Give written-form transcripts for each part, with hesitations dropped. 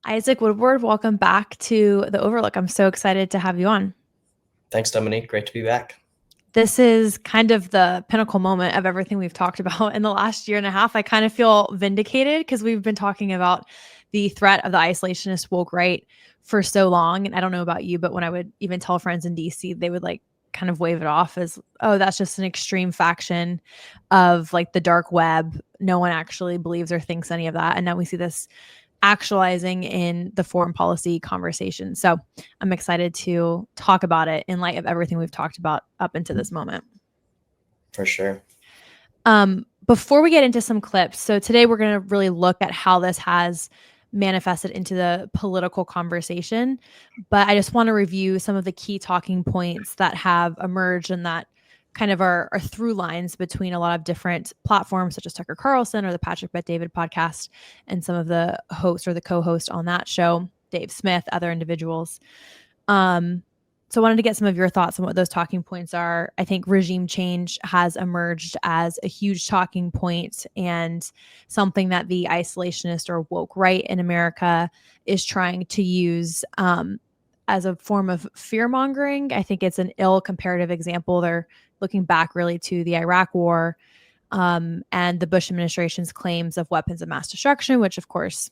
Isaac Woodward, welcome back to The Overlook. I'm so excited to have you on. Thanks, Dominique. Great to be back. This is kind of the pinnacle moment of everything we've talked about in the last year and a half. I kind of feel vindicated because we've been talking about the threat of the isolationist woke right for so long. And I don't know about you, but when I would even tell friends in DC, they would kind of wave it off as, oh, that's just an extreme faction of the dark web. No one actually believes or thinks any of that. And now we see this actualizing in the foreign policy conversation. So I'm excited to talk about it in light of everything we've talked about up into this moment. For sure. Before we get into some clips, so today we're going to really look at how this has manifested into the political conversation. But I just want to review some of the key talking points that have emerged and that kind of are through lines between a lot of different platforms such as Tucker Carlson or the Patrick Bet-David podcast and some of the hosts or the co-host on that show, Dave Smith, other individuals. So I wanted to get some of your thoughts on what those talking points are. I think regime change has emerged as a huge talking point and something that the isolationist or woke right in America is trying to use as a form of fear-mongering. I think it's an ill comparative example. They're looking back really to the Iraq War and the Bush administration's claims of weapons of mass destruction, which of course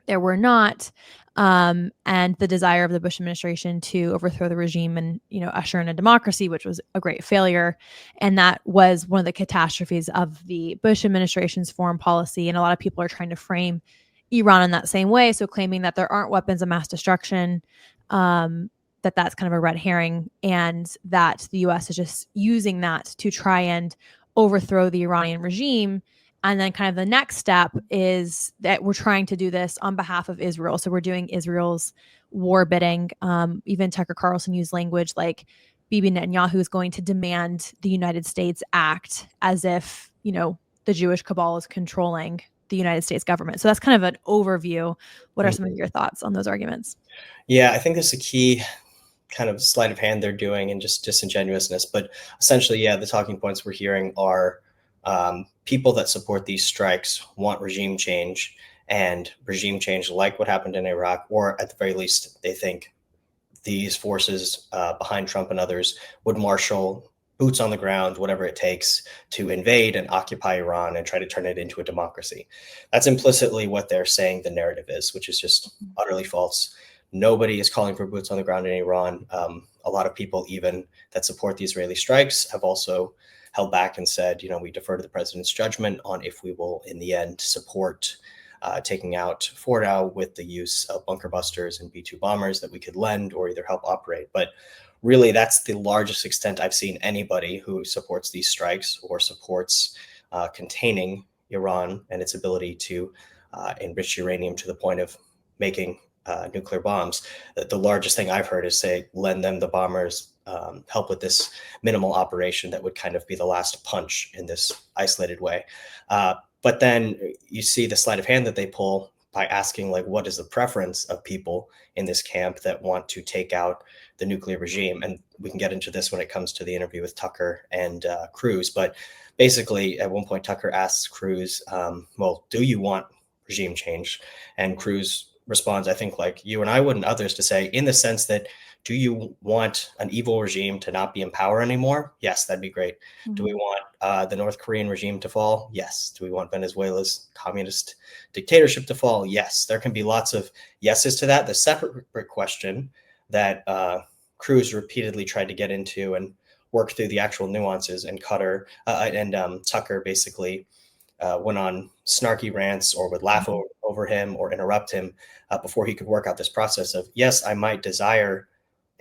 there were not, and the desire of the Bush administration to overthrow the regime and, usher in a democracy, which was a great failure. And that was one of the catastrophes of the Bush administration's foreign policy. And a lot of people are trying to frame Iran in that same way. So claiming that there aren't weapons of mass destruction, that's kind of a red herring, and that the U.S. is just using that to try and overthrow the Iranian regime. And then kind of the next step is that we're trying to do this on behalf of Israel. So we're doing Israel's war bidding. Even Tucker Carlson used language like Bibi Netanyahu is going to demand the United States act as if, the Jewish cabal is controlling the United States government. So that's kind of an overview. What are some of your thoughts on those arguments? Yeah, I think there's a key kind of sleight of hand they're doing and just disingenuousness. But essentially, yeah, the talking points we're hearing are people that support these strikes want regime change, and regime change like what happened in Iraq, or at the very least, they think these forces behind Trump and others would marshal boots on the ground, whatever it takes to invade and occupy Iran and try to turn it into a democracy. That's implicitly what they're saying the narrative is, which is just utterly false. Nobody is calling for boots on the ground in Iran. A lot of people even that support the Israeli strikes have also held back and said, we defer to the president's judgment on if we will, in the end, support taking out Fordow with the use of bunker busters and B-2 bombers that we could lend or either help operate. But really, that's the largest extent I've seen anybody who supports these strikes or supports containing Iran and its ability to enrich uranium to the point of making nuclear bombs. The largest thing I've heard is say, lend them the bombers, help with this minimal operation that would kind of be the last punch in this isolated way. But then you see the sleight of hand that they pull by asking, what is the preference of people in this camp that want to take out the nuclear regime? And we can get into this when it comes to the interview with Tucker and Cruz. But basically, at one point, Tucker asks Cruz, well, do you want regime change? And Cruz responds, I think, like you and I would and others, to say, in the sense that, do you want an evil regime to not be in power anymore? Yes, that'd be great. Mm-hmm. Do we want the North Korean regime to fall? Yes. Do we want Venezuela's communist dictatorship to fall? Yes. There can be lots of yeses to that. The separate question that Cruz repeatedly tried to get into and work through the actual nuances, and Tucker basically went on snarky rants or would laugh over him or interrupt him before he could work out this process of, yes, I might desire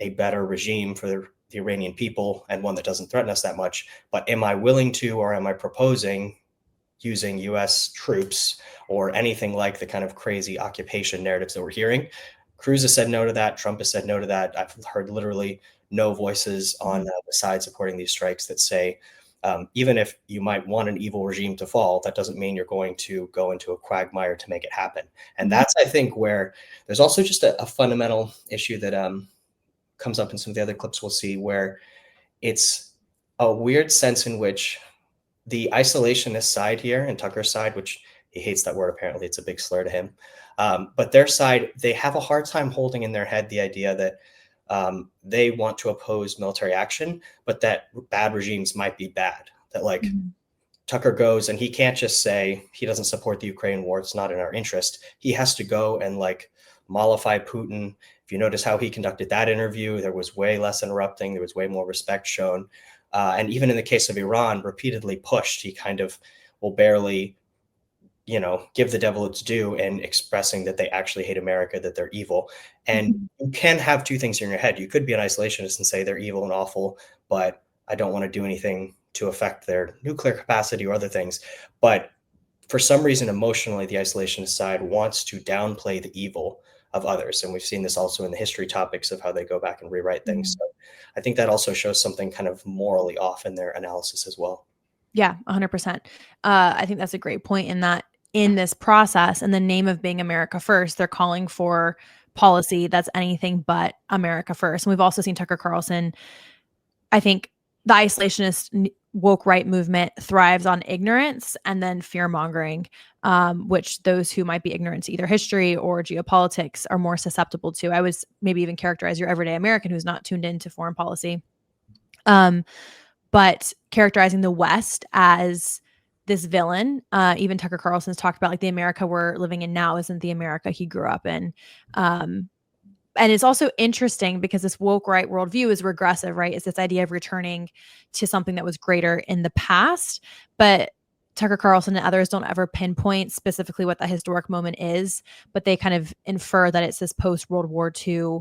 a better regime for the Iranian people and one that doesn't threaten us that much, but am I willing to, or am I proposing using U.S. troops or anything like the kind of crazy occupation narratives that we're hearing? Cruz has said no to that. Trump has said no to that. I've heard literally no voices on the side supporting these strikes that say, even if you might want an evil regime to fall, that doesn't mean you're going to go into a quagmire to make it happen. And that's, I think, where there's also just a fundamental issue that comes up in some of the other clips we'll see, where it's a weird sense in which the isolationist side here, and Tucker's side, which he hates that word, apparently it's a big slur to him, But their side, they have a hard time holding in their head the idea that they want to oppose military action, but that bad regimes might be bad. That like Tucker goes and he can't just say he doesn't support the Ukraine war. It's not in our interest. He has to go and like mollify Putin. If you notice how he conducted that interview, there was way less interrupting. There was way more respect shown. And even in the case of Iran, repeatedly pushed, he kind of will barely, give the devil its due in expressing that they actually hate America, that they're evil. And you can have two things in your head. You could be an isolationist and say they're evil and awful, but I don't want to do anything to affect their nuclear capacity or other things. But for some reason, emotionally, the isolationist side wants to downplay the evil of others. And we've seen this also in the history topics of how they go back and rewrite things. So I think that also shows something kind of morally off in their analysis as well. Yeah, 100%. I think that's a great point in that in this process, in the name of being America first, they're calling for policy that's anything but America first. And we've also seen Tucker Carlson. I think the isolationist woke right movement thrives on ignorance and then fear-mongering, which those who might be ignorant to either history or geopolitics are more susceptible to. I was maybe even characterize your everyday American who's not tuned into foreign policy. But characterizing the West as this villain, even Tucker Carlson's talked about like the America we're living in now isn't the America he grew up in. And it's also interesting because this woke right worldview is regressive, right? It's this idea of returning to something that was greater in the past. But Tucker Carlson and others don't ever pinpoint specifically what that historic moment is, but they kind of infer that it's this post-World War II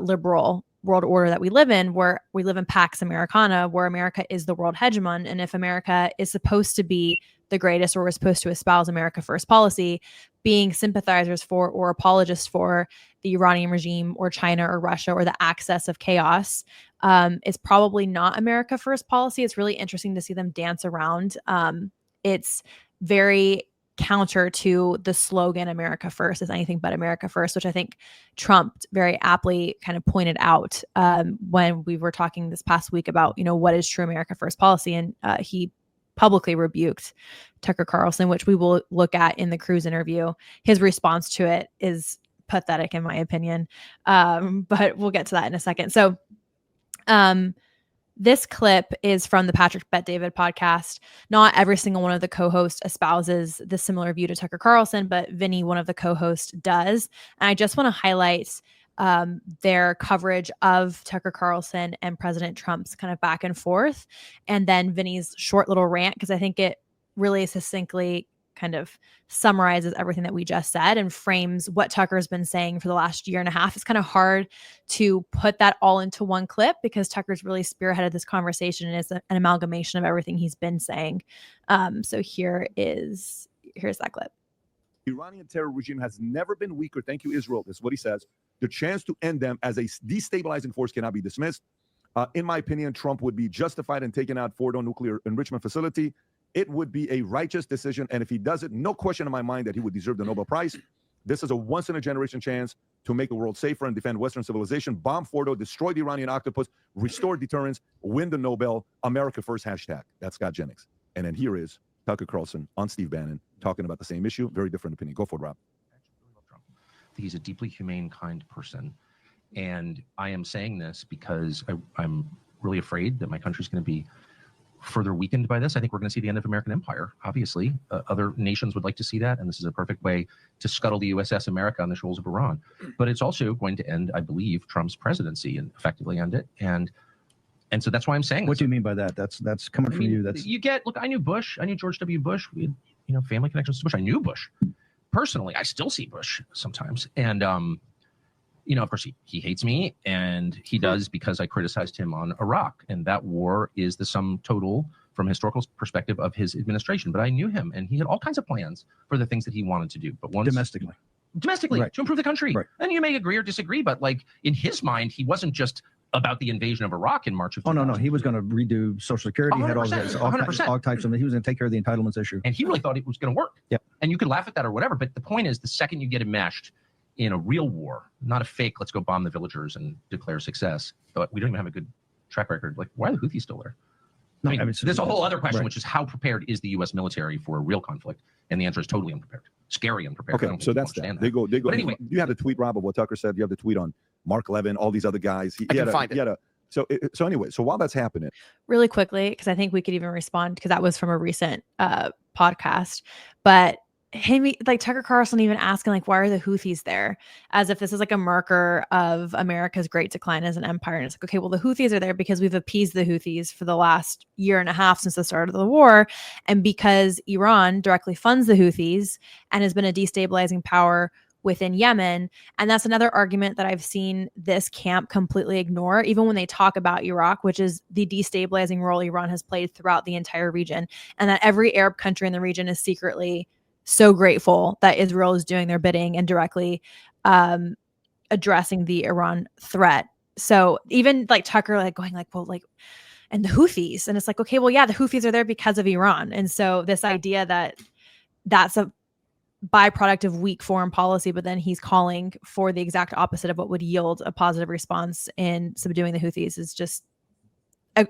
liberal world order that we live in, where we live in Pax Americana, where America is the world hegemon. And if America is supposed to be the greatest, or we're supposed to espouse America first policy, being sympathizers for or apologists for the Iranian regime or China or Russia or the access of chaos is probably not America first policy. It's really interesting to see them dance around. It's very counter to the slogan America first is anything but America first, which I think Trump very aptly kind of pointed out when we were talking this past week about, what is true America first policy. And he publicly rebuked Tucker Carlson, which we will look at in the Cruz interview. His response to it is pathetic, in my opinion. But we'll get to that in a second. So this clip is from the Patrick Bet-David podcast. Not every single one of the co-hosts espouses the similar view to Tucker Carlson, but Vinny, one of the co-hosts, does. And I just want to highlight their coverage of Tucker Carlson and President Trump's kind of back and forth, and then Vinny's short little rant, because I think it really succinctly kind of summarizes everything that we just said and frames what Tucker's been saying for the last year and a half. It's kind of hard to put that all into one clip because Tucker's really spearheaded this conversation and is an amalgamation of everything he's been saying. So here's that clip. The Iranian terror regime has never been weaker. Thank you, Israel. This is what he says. The chance to end them as a destabilizing force cannot be dismissed. In my opinion, Trump would be justified in taking out Fordo nuclear enrichment facility. It would be a righteous decision. And if he does it, no question in my mind that he would deserve the Nobel Prize. This is a once-in-a-generation chance to make the world safer and defend Western civilization, bomb Fordo, destroy the Iranian octopus, restore deterrence, win the Nobel, America first hashtag. That's Scott Jennings. And then here is Tucker Carlson on Steve Bannon talking about the same issue. Very different opinion. Go for it, Rob. He's a deeply humane, kind person. And I am saying this because I'm really afraid that my country's going to be further weakened by this. I think we're going to see the end of American empire. Obviously, other nations would like to see that, and this is a perfect way to scuttle the USS America on the shoals of Iran. But it's also going to end, I believe, Trump's presidency and effectively end it. And so that's why I'm saying. What do you mean by that? That's coming from you. That's look. I knew Bush. I knew George W. Bush. We had, family connections to Bush. I knew Bush personally. I still see Bush sometimes, and of course, he hates me, and he does because I criticized him on Iraq. And that war is the sum total, from a historical perspective, of his administration. But I knew him, and he had all kinds of plans for the things that he wanted to do. But once domestically right. To improve the country. Right. And you may agree or disagree, but like in his mind, he wasn't just about the invasion of Iraq in March of 2000. No. He was going to redo Social Security. He had all types of. He was going to take care of the entitlements issue. And he really thought it was going to work. Yep. And you could laugh at that or whatever. But the point is, the second you get enmeshed in a real war, not a fake, let's go bomb the villagers and declare success. But we don't even have a good track record. Like, why are the Houthis still there? There's a whole other question, which is how prepared is the U.S. military for a real conflict? And the answer is totally unprepared. scary and prepared. Okay, so that's that. They go. But anyway, you have the tweet, Rob, of what Tucker said. You have the tweet on Mark Levin, all these other guys. I can find it. So anyway, so while that's happening, really quickly, because I think we could even respond, because that was from a recent podcast, but Tucker Carlson even asking why are the Houthis there, as if this is a marker of America's great decline as an empire. And it's okay, well, the Houthis are there because we've appeased the Houthis for the last year and a half since the start of the war, and because Iran directly funds the Houthis and has been a destabilizing power within Yemen. And that's another argument that I've seen this camp completely ignore, even when they talk about Iraq, which is the destabilizing role Iran has played throughout the entire region, and that every Arab country in the region is secretly so grateful that Israel is doing their bidding and directly addressing the Iran threat. So even Tucker going and the Houthis, and it's okay, well, yeah, the Houthis are there because of Iran. And so this idea that that's a byproduct of weak foreign policy, but then he's calling for the exact opposite of what would yield a positive response in subduing the Houthis is just a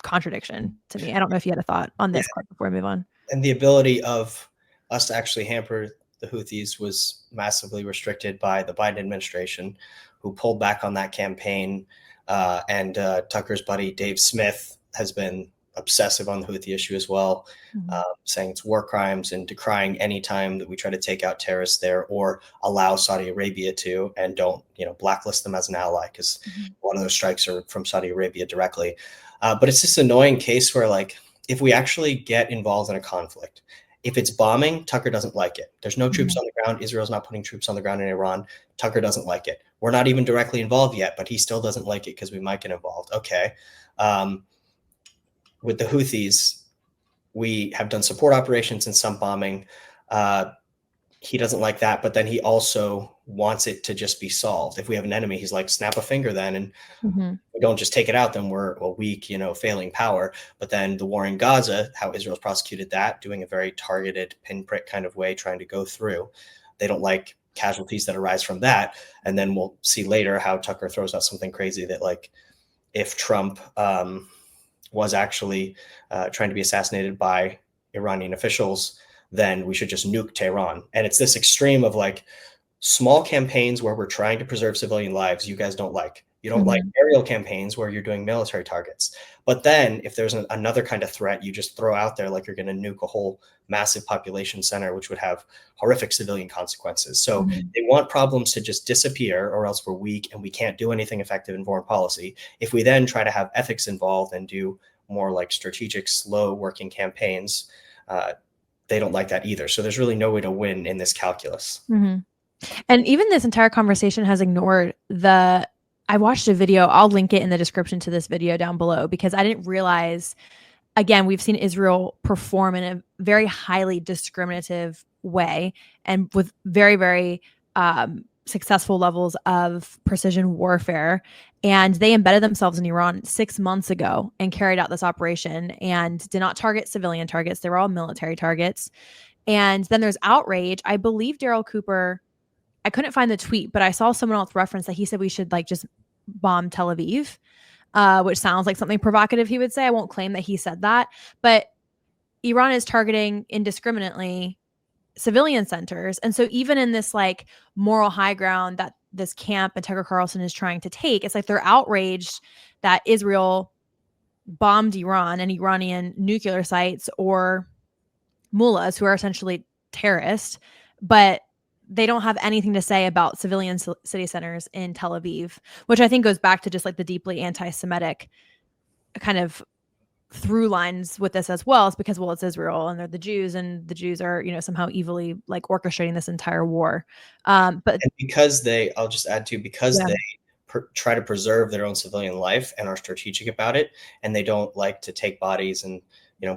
contradiction to me. I don't know if you had a thought on this part before we move on. And the ability of us to actually hamper the Houthis was massively restricted by the Biden administration, who pulled back on that campaign. And Tucker's buddy, Dave Smith, has been obsessive on the Houthi issue as well, saying it's war crimes and decrying any time that we try to take out terrorists there or allow Saudi Arabia to, and don't, blacklist them as an ally, because one of those strikes are from Saudi Arabia directly. But it's this annoying case where if we actually get involved in a conflict, if it's bombing, Tucker doesn't like it. There's no troops on the ground. Israel's not putting troops on the ground in Iran. Tucker doesn't like it. We're not even directly involved yet, but he still doesn't like it because we might get involved. Okay. With the Houthis, we have done support operations and some bombing. He doesn't like that, but then he also wants it to just be solved. If we have an enemy, he's like, snap a finger then, and we don't just take it out, then we're a weak, failing power. But then the war in Gaza, how Israel's prosecuted that, doing a very targeted pinprick kind of way, trying to go through. They don't like casualties that arise from that. And then we'll see later how Tucker throws out something crazy that if Trump was actually trying to be assassinated by Iranian officials, then we should just nuke Tehran. And it's this extreme of small campaigns where we're trying to preserve civilian lives you guys don't like. You don't like aerial campaigns where you're doing military targets. But then if there's another kind of threat, you just throw out there you're going to nuke a whole massive population center, which would have horrific civilian consequences. So they want problems to just disappear, or else we're weak and we can't do anything effective in foreign policy. If we then try to have ethics involved and do more strategic, slow working campaigns, they don't like that either. So there's really no way to win in this calculus. And even this entire conversation has ignored I watched a video. I'll link it in the description to this video down below, because I didn't realize, again, we've seen Israel perform in a very highly discriminative way and with very, very successful levels of precision warfare. And they embedded themselves in Iran 6 months ago and carried out this operation and did not target civilian targets. They were all military targets. And then there's outrage. I believe Daryl Cooper, I couldn't find the tweet, but I saw someone else reference that he said we should just bomb Tel Aviv, which sounds like something provocative he would say. I won't claim that he said that, but Iran is targeting indiscriminately civilian centers. And so even in this moral high ground that this camp and Tucker Carlson is trying to take, it's they're outraged that Israel bombed Iran and Iranian nuclear sites or mullahs, who are essentially terrorists, but they don't have anything to say about civilian city centers in Tel Aviv, which I think goes back to just the deeply anti-Semitic kind of through lines with this as well. It's because, well, it's Israel and they're the Jews, and the Jews are, somehow evilly orchestrating this entire war. But and because I'll just add to, because they try to preserve their own civilian life and are strategic about it, and they don't like to take bodies and,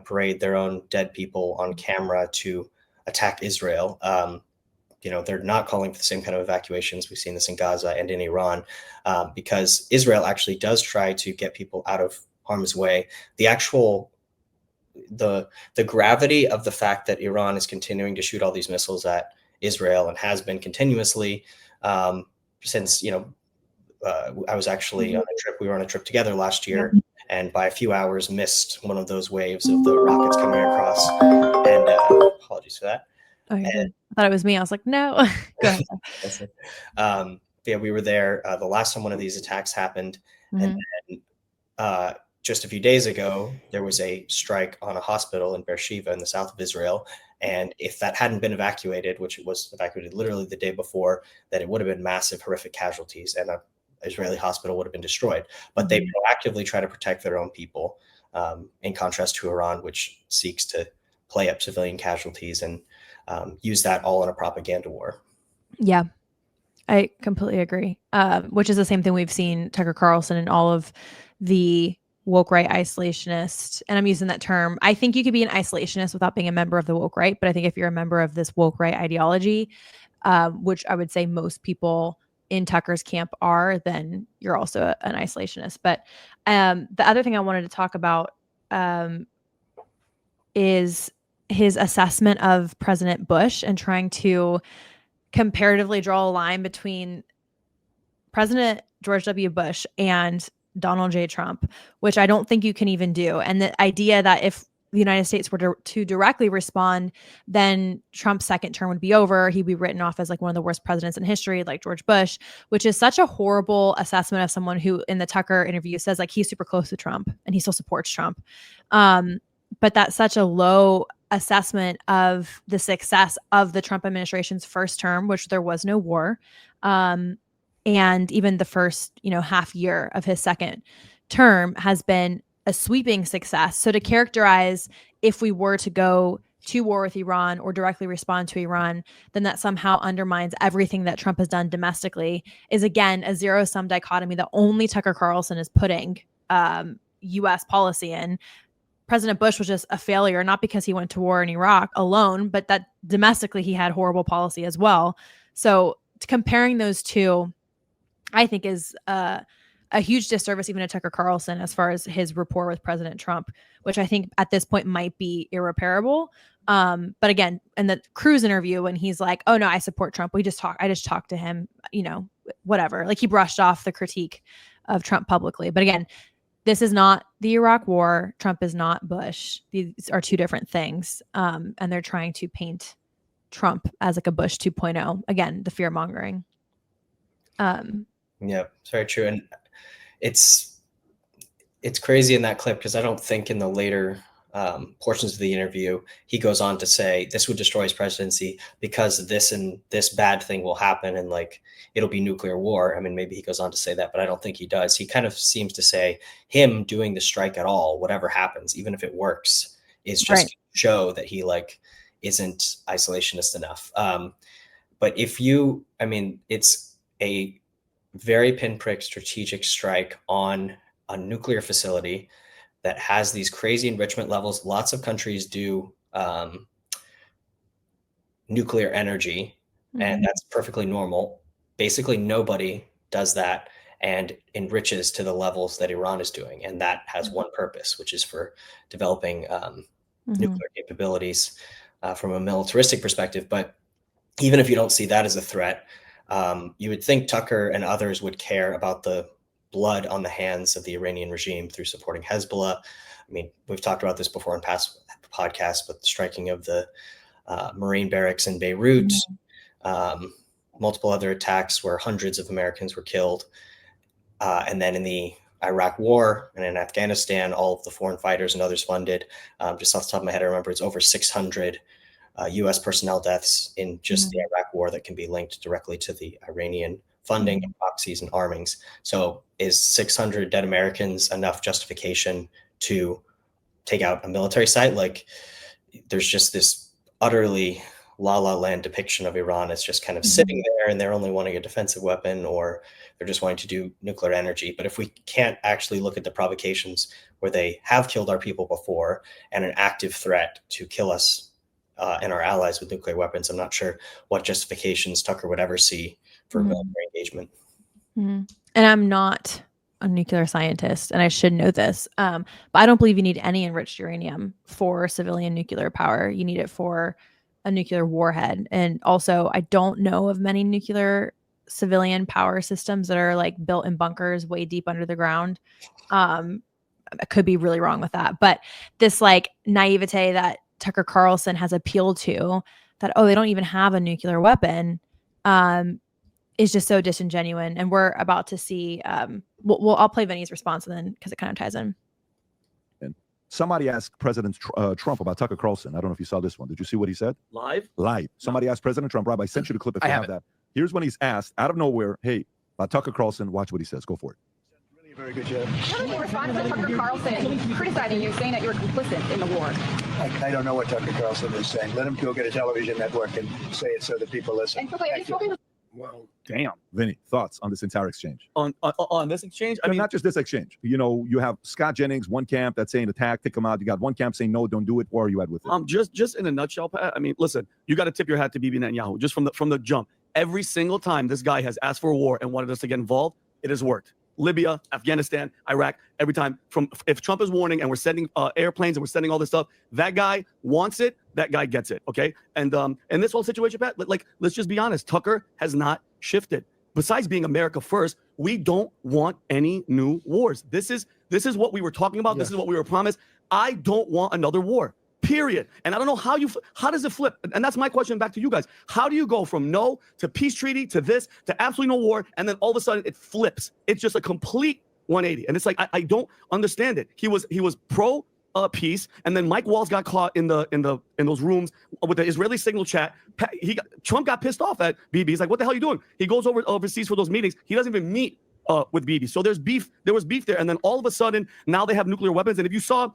parade their own dead people on camera to attack Israel. They're not calling for the same kind of evacuations. We've seen this in Gaza and in Iran, because Israel actually does try to get people out of harm's way. The gravity of the fact that Iran is continuing to shoot all these missiles at Israel and has been continuously since, I was actually on a trip. We were on a trip together last year, and by a few hours missed one of those waves of the rockets coming across. And apologies for that. Oh, you're good. I thought it was me. I was like, no. Go ahead. That's it. Yeah, we were there the last time one of these attacks happened, and then just a few days ago, there was a strike on a hospital in Beersheba in the south of Israel. And if that hadn't been evacuated, which it was evacuated literally the day before, that it would have been massive, horrific casualties, and an Israeli hospital would have been destroyed. But they proactively try to protect their own people, in contrast to Iran, which seeks to play up civilian casualties and use that all in a propaganda war. Yeah, I completely agree. Which is the same thing we've seen Tucker Carlson and all of the woke right isolationist. And I'm using that term. I think you could be an isolationist without being a member of the woke right. But I think if you're a member of this woke right ideology, which I would say most people in Tucker's camp are, then you're also an isolationist. But the other thing I wanted to talk about is his assessment of President Bush and trying to comparatively draw a line between President George W. Bush and Donald J. Trump, which I don't think you can even do. And the idea that if the United States were to directly respond, then Trump's second term would be over. He'd be written off as like one of the worst presidents in history, like George Bush, which is such a horrible assessment of someone who in the Tucker interview says like he's super close to Trump and he still supports Trump. But that's such a low assessment of the success of the Trump administration's first term, which there was no war. And even the first, half year of his second term has been a sweeping success. So to characterize if we were to go to war with Iran or directly respond to Iran, then that somehow undermines everything that Trump has done domestically is, again, a zero-sum dichotomy that only Tucker Carlson is putting U.S. policy in. President Bush was just a failure, not because he went to war in Iraq alone, but that domestically he had horrible policy as well. So comparing those two, I think, is a huge disservice even to Tucker Carlson as far as his rapport with President Trump, which I think at this point might be irreparable. But again, in the Cruz interview, when he's like, "Oh no, I support Trump. I just talked to him, whatever." Like he brushed off the critique of Trump publicly. But again, this is not the Iraq War. Trump is not Bush. These are two different things, and they're trying to paint Trump as like a Bush 2.0. Again, the fear mongering. Yeah, it's very true. And it's crazy in that clip because I don't think in the later portions of the interview, he goes on to say this would destroy his presidency because this and this bad thing will happen and like it'll be nuclear war. I mean, maybe he goes on to say that, but I don't think he does. He kind of seems to say him doing the strike at all, whatever happens, even if it works, is just to show that he like isn't isolationist enough. But it's a very pinprick strategic strike on a nuclear facility that has these crazy enrichment levels. Lots of countries do nuclear energy, and that's perfectly normal. Basically, nobody does that and enriches to the levels that Iran is doing. And that has one purpose, which is for developing nuclear capabilities from a militaristic perspective. But even if you don't see that as a threat, you would think Tucker and others would care about the blood on the hands of the Iranian regime through supporting Hezbollah. I mean, we've talked about this before in past podcasts, but the striking of the Marine barracks in Beirut, multiple other attacks where hundreds of Americans were killed. And then in the Iraq war and in Afghanistan, all of the foreign fighters and others funded, just off the top of my head, I remember it's over 600 U.S. personnel deaths in just the Iraq war that can be linked directly to the Iranian funding of proxies and armings. So is 600 dead Americans enough justification to take out a military site? Like there's just this utterly la la land depiction of Iran as just kind of sitting there and they're only wanting a defensive weapon or they're just wanting to do nuclear energy. But if we can't actually look at the provocations where they have killed our people before and an active threat to kill us and our allies with nuclear weapons, I'm not sure what justifications Tucker would ever see for military engagement. And I'm not a nuclear scientist, and I should know this, but I don't believe you need any enriched uranium for civilian nuclear power. You need it for a nuclear warhead. And also, I don't know of many nuclear civilian power systems that are like built in bunkers way deep under the ground. I could be really wrong with that. But this like naivete that Tucker Carlson has appealed to that, oh, they don't even have a nuclear weapon, is just so disingenuous. And we're about to see, I'll play Vinny's response and then, because it kind of ties in. And somebody asked President Trump about Tucker Carlson. I don't know if you saw this one. Did you see what he said? Live? Somebody asked President Trump, Rob, I sent you the clip if you have that. Here's when he's asked out of nowhere, hey, Tucker Carlson, watch what he says. Go for it. Really a very good job. How does your response to Tucker Carlson criticizing you, saying that you're complicit in the war? I don't know what Tucker Carlson is saying. Let him go get a television network and say it so that people listen. And quickly, have you spoken to Well, damn. Vinny, thoughts on this entire exchange? On this exchange? I And mean, not just this exchange. You know, you have Scott Jennings, one camp that's saying attack, take him out. You got one camp saying no, don't do it. Where are you at with it? just in a nutshell, Pat, I mean, listen, you got to tip your hat to Bibi Netanyahu just from the jump. Every single time this guy has asked for a war and wanted us to get involved, it has worked. Libya, Afghanistan, Iraq, every time. If Trump is warning and we're sending airplanes and we're sending all this stuff, that guy wants it, that guy gets it, okay? And in this whole situation, Pat, like, let's just be honest, Tucker has not shifted. Besides being America first, we don't want any new wars. This is what we were talking about. Yes. This is what we were promised. I don't want another war. Period. And I don't know how does it flip? And that's my question back to you guys. How do you go from no to peace treaty to this to absolutely no war, and then all of a sudden it flips? It's just a complete 180. And it's like I don't understand it. He was pro peace, and then Mike Walls got caught in those rooms with the Israeli signal chat. Trump got pissed off at Bibi. He's like, "What the hell are you doing?" He goes overseas for those meetings. He doesn't even meet with Bibi. So there's beef. There was beef there, and then all of a sudden now they have nuclear weapons. And if you saw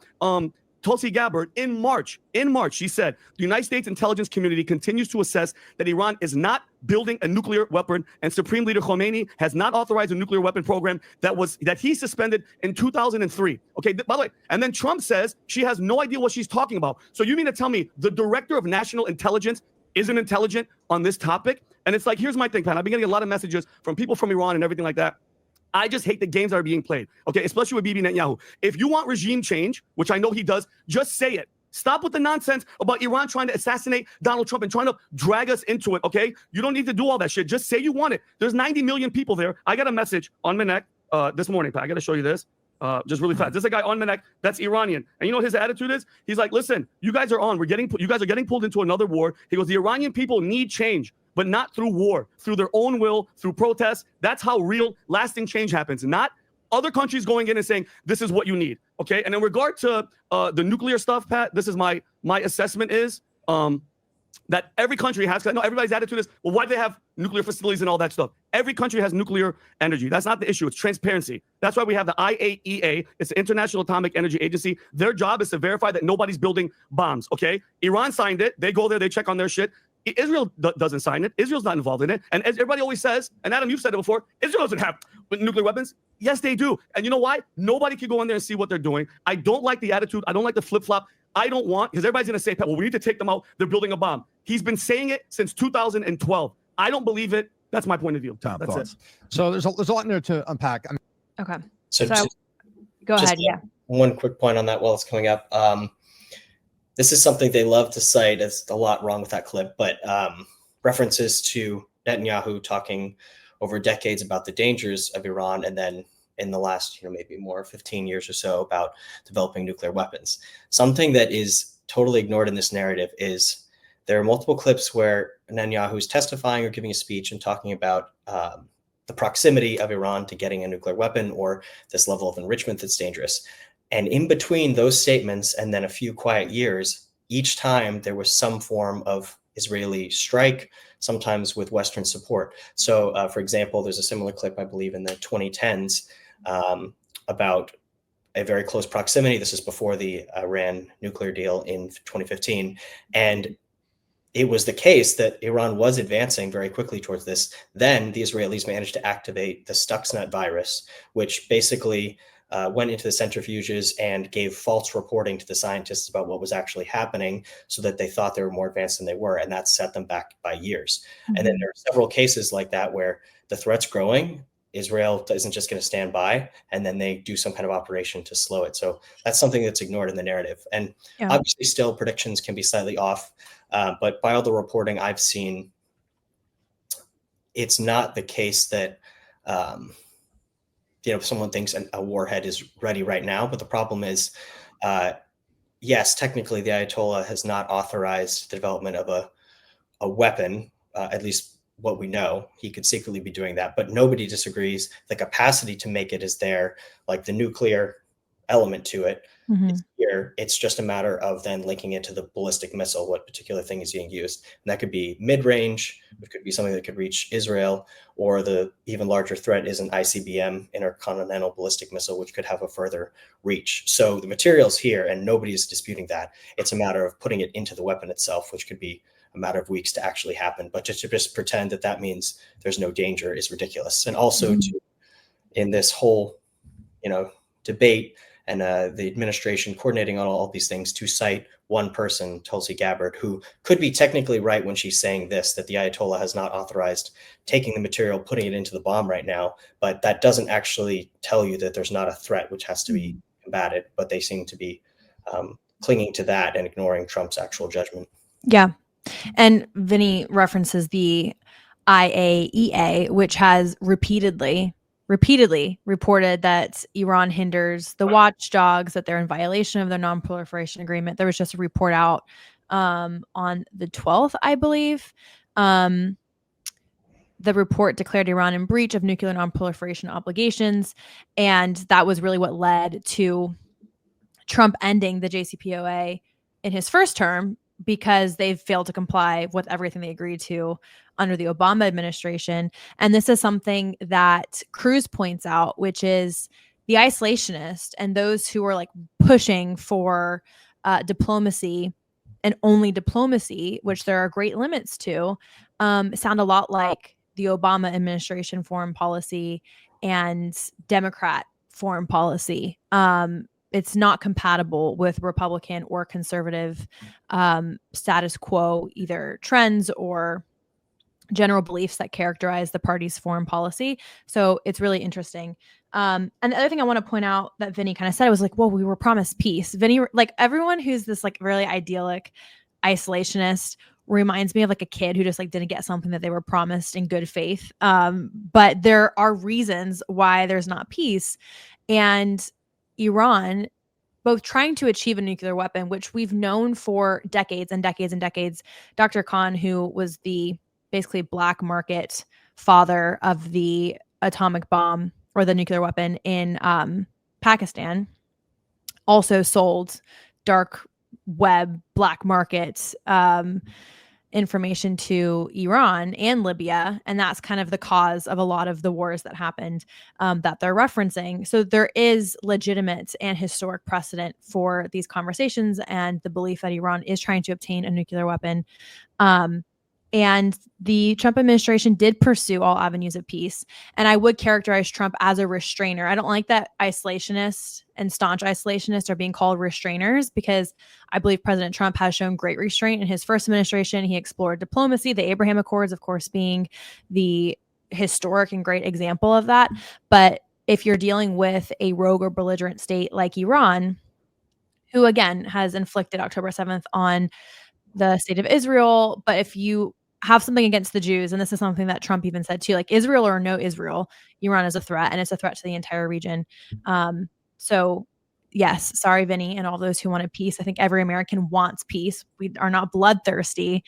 Tulsi Gabbard in March, she said, the United States intelligence community continues to assess that Iran is not building a nuclear weapon, and Supreme Leader Khomeini has not authorized a nuclear weapon program that he suspended in 2003. Okay, by the way, and then Trump says she has no idea what she's talking about. So you mean to tell me the director of national intelligence isn't intelligent on this topic? And it's like, here's my thing, Pat. I've been getting a lot of messages from people from Iran and everything like that. I just hate the games that are being played, okay, especially with Bibi Netanyahu. If you want regime change, which I know he does, just say it. Stop with the nonsense about Iran trying to assassinate Donald Trump and trying to drag us into it, okay? You don't need to do all that shit. Just say you want it. There's 90 million people there. I got a message on Minek this morning, Pat. I got to show you this just really fast. This is a guy on Minek that's Iranian. And you know what his attitude is? He's like, listen, you guys are on. You guys are getting pulled into another war. He goes, the Iranian people need change, but not through war, through their own will, through protests. That's how real lasting change happens, not other countries going in and saying, this is what you need, okay? And in regard to the nuclear stuff, Pat, this is my assessment is that every country has, because I know everybody's attitude is, well, why do they have nuclear facilities and all that stuff? Every country has nuclear energy. That's not the issue. It's transparency. That's why we have the IAEA. It's the International Atomic Energy Agency. Their job is to verify that nobody's building bombs, okay? Iran signed it. They go there. They check on their shit. Israel doesn't sign it. Israel's not involved in it. And as everybody always says, and Adam, you've said it before, Israel doesn't have nuclear weapons. Yes, they do. And you know why? Nobody can go in there and see what they're doing. I don't like the attitude. I don't like the flip-flop. I don't want, because everybody's going to say, well, we need to take them out. They're building a bomb. He's been saying it since 2012. I don't believe it. That's my point of view. Tom, that's thoughts? it. So there's a lot in there to unpack. I mean, Okay. So Go ahead. Yeah. One quick point on that while it's coming up. This is something they love to cite. It's a lot wrong with that clip, but references to Netanyahu talking over decades about the dangers of Iran, and then in the last, maybe more 15 years or so about developing nuclear weapons. Something that is totally ignored in this narrative is there are multiple clips where Netanyahu is testifying or giving a speech and talking about the proximity of Iran to getting a nuclear weapon or this level of enrichment that's dangerous. And in between those statements and then a few quiet years, each time there was some form of Israeli strike, sometimes with Western support. So, for example, there's a similar clip, I believe, in the 2010s about a very close proximity. This is before the Iran nuclear deal in 2015. And it was the case that Iran was advancing very quickly towards this. Then the Israelis managed to activate the Stuxnet virus, which basically went into the centrifuges and gave false reporting to the scientists about what was actually happening so that they thought they were more advanced than they were. And that set them back by years. Mm-hmm. And then there are several cases like that where the threat's growing. Israel isn't just going to stand by, and then they do some kind of operation to slow it. So that's something that's ignored in the narrative. And obviously still predictions can be slightly off, but by all the reporting I've seen, it's not the case that, someone thinks a warhead is ready right now. But the problem is, yes, technically the Ayatollah has not authorized the development of a a weapon, at least what we know. He could secretly be doing that, but nobody disagrees. The capacity to make it is there, like the nuclear element to it. It's here. It's just a matter of then linking it to the ballistic missile, what particular thing is being used. And that could be mid-range, it could be something that could reach Israel, or the even larger threat is an ICBM, intercontinental ballistic missile, which could have a further reach. So the material's here and nobody's disputing that. It's a matter of putting it into the weapon itself, which could be a matter of weeks to actually happen. But just to pretend that that means there's no danger is ridiculous. And also in this whole, debate, and the administration coordinating on all these things, to cite one person, Tulsi Gabbard, who could be technically right when she's saying this, that the Ayatollah has not authorized taking the material, putting it into the bomb right now. But that doesn't actually tell you that there's not a threat which has to be combated. But they seem to be clinging to that and ignoring Trump's actual judgment. Yeah. And Vinny references the IAEA, which has repeatedly reported that Iran hinders the watchdogs, that they're in violation of the non-proliferation agreement. There was just a report out on the 12th, I believe. The report declared Iran in breach of nuclear non-proliferation obligations. And that was really what led to Trump ending the JCPOA in his first term, because they've failed to comply with everything they agreed to under the Obama administration. And this is something that Cruz points out, which is the isolationist and those who are like pushing for diplomacy and only diplomacy, which there are great limits to, sound a lot like the Obama administration foreign policy and Democrat foreign policy. It's not compatible with Republican or conservative status quo, either trends or general beliefs that characterize the party's foreign policy. So it's really interesting. And the other thing I want to point out that Vinny kind of said, was like, well, we were promised peace. Vinny, like everyone who's this like really idyllic isolationist reminds me of like a kid who just like didn't get something that they were promised in good faith. But there are reasons why there's not peace. And Iran, both trying to achieve a nuclear weapon, which we've known for decades and decades and decades. Dr. Khan, who was the basically black market father of the atomic bomb or the nuclear weapon in Pakistan, also sold dark web, black market information to Iran and Libya. And that's kind of the cause of a lot of the wars that happened that they're referencing. So there is legitimate and historic precedent for these conversations and the belief that Iran is trying to obtain a nuclear weapon. And the Trump administration did pursue all avenues of peace. And I would characterize Trump as a restrainer. I don't like that isolationists and staunch isolationists are being called restrainers, because I believe President Trump has shown great restraint in his first administration. He explored diplomacy, the Abraham Accords, of course, being the historic and great example of that. But if you're dealing with a rogue or belligerent state like Iran, who again has inflicted October 7th on the state of Israel, but if you have something against the Jews, and this is something that Trump even said too, like Israel or no Israel, Iran is a threat, and it's a threat to the entire region. So yes, sorry, Vinny, and all those who wanted peace. I think every American wants peace. We are not bloodthirsty,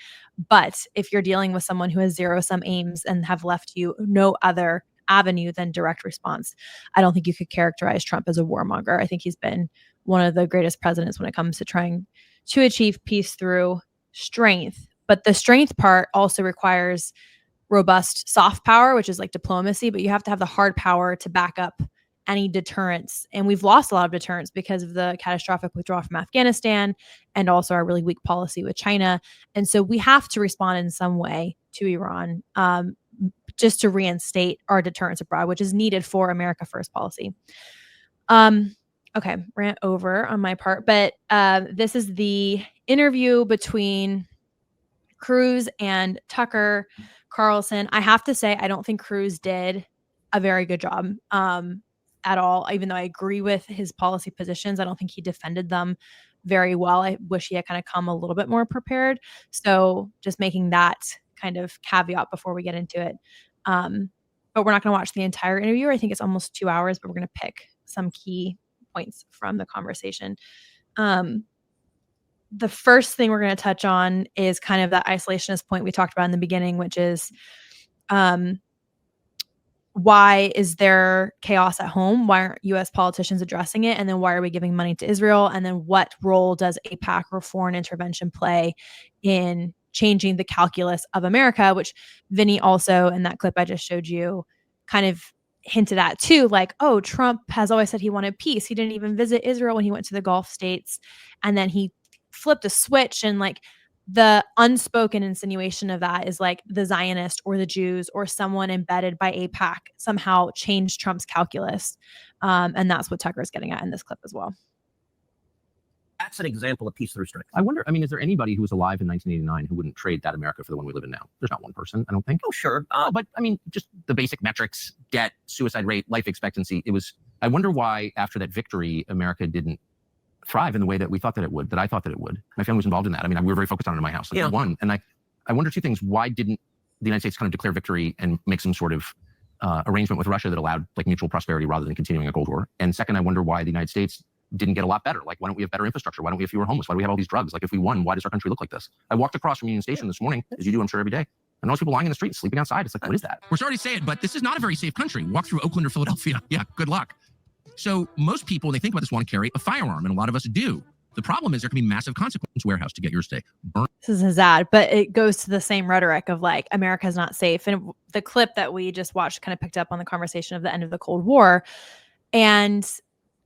but if you're dealing with someone who has zero-sum aims and have left you no other avenue than direct response, I don't think you could characterize Trump as a warmonger. I think he's been one of the greatest presidents when it comes to trying to achieve peace through strength. But the strength part also requires robust soft power, which is like diplomacy, but you have to have the hard power to back up any deterrence. And we've lost a lot of deterrence because of the catastrophic withdrawal from Afghanistan and also our really weak policy with China. And so we have to respond in some way to Iran just to reinstate our deterrence abroad, which is needed for America First policy. Okay, rant over on my part, but this is the interview between Cruz and Tucker Carlson. I have to say, I don't think Cruz did a very good job at all. Even though I agree with his policy positions, I don't think he defended them very well. I wish he had kind of come a little bit more prepared. So just making that kind of caveat before we get into it. But we're not going to watch the entire interview. I think it's almost 2 hours, but we're going to pick some key points from the conversation. the first thing we're going to touch on is kind of that isolationist point we talked about in the beginning, which is why is there chaos at home? Why aren't U.S. politicians addressing it? And then why are we giving money to Israel? And then what role does AIPAC or foreign intervention play in changing the calculus of America, which Vinny also in that clip I just showed you kind of hinted at too, like, oh, Trump has always said he wanted peace. He didn't even visit Israel when he went to the Gulf states. And then he flipped a switch, and like the unspoken insinuation of that is like the Zionist or the Jews or someone embedded by AIPAC somehow changed Trump's calculus. And that's what Tucker's getting at in this clip as well. That's an example of peace through strength. I wonder, I mean, is there anybody who was alive in 1989 who wouldn't trade that America for the one we live in now? There's not one person, I don't think. Oh, sure. But I mean, just the basic metrics, debt, suicide rate, life expectancy. I wonder why after that victory, America didn't thrive in the way that we thought that it would, that I thought that it would. My family was involved in that. I mean, we were very focused on it in my house. Like, Yeah. we won. And I wonder two things. Why didn't the United States kind of declare victory and make some sort of arrangement with Russia that allowed like mutual prosperity rather than continuing a Cold War? And second, I wonder why the United States didn't get a lot better. Like, why don't we have better infrastructure? Why don't we have fewer homeless? Why do we have all these drugs? Like, if we won, why does our country look like this? I walked across from Union Station this morning, as you do, I'm sure, every day. And those people lying in the street, sleeping outside. It's like, what is that? We're sorry to say it, but this is not a very safe country. Walk through Oakland or Philadelphia. Yeah, good luck. So most people, when they think about this, want to carry a firearm, and a lot of us do. The problem is there can be massive consequences. Warehouse to get yours today. Burn. This is sad, but it goes to the same rhetoric of like, America's not safe. And the clip that we just watched kind of picked up on the conversation of the end of the Cold War. And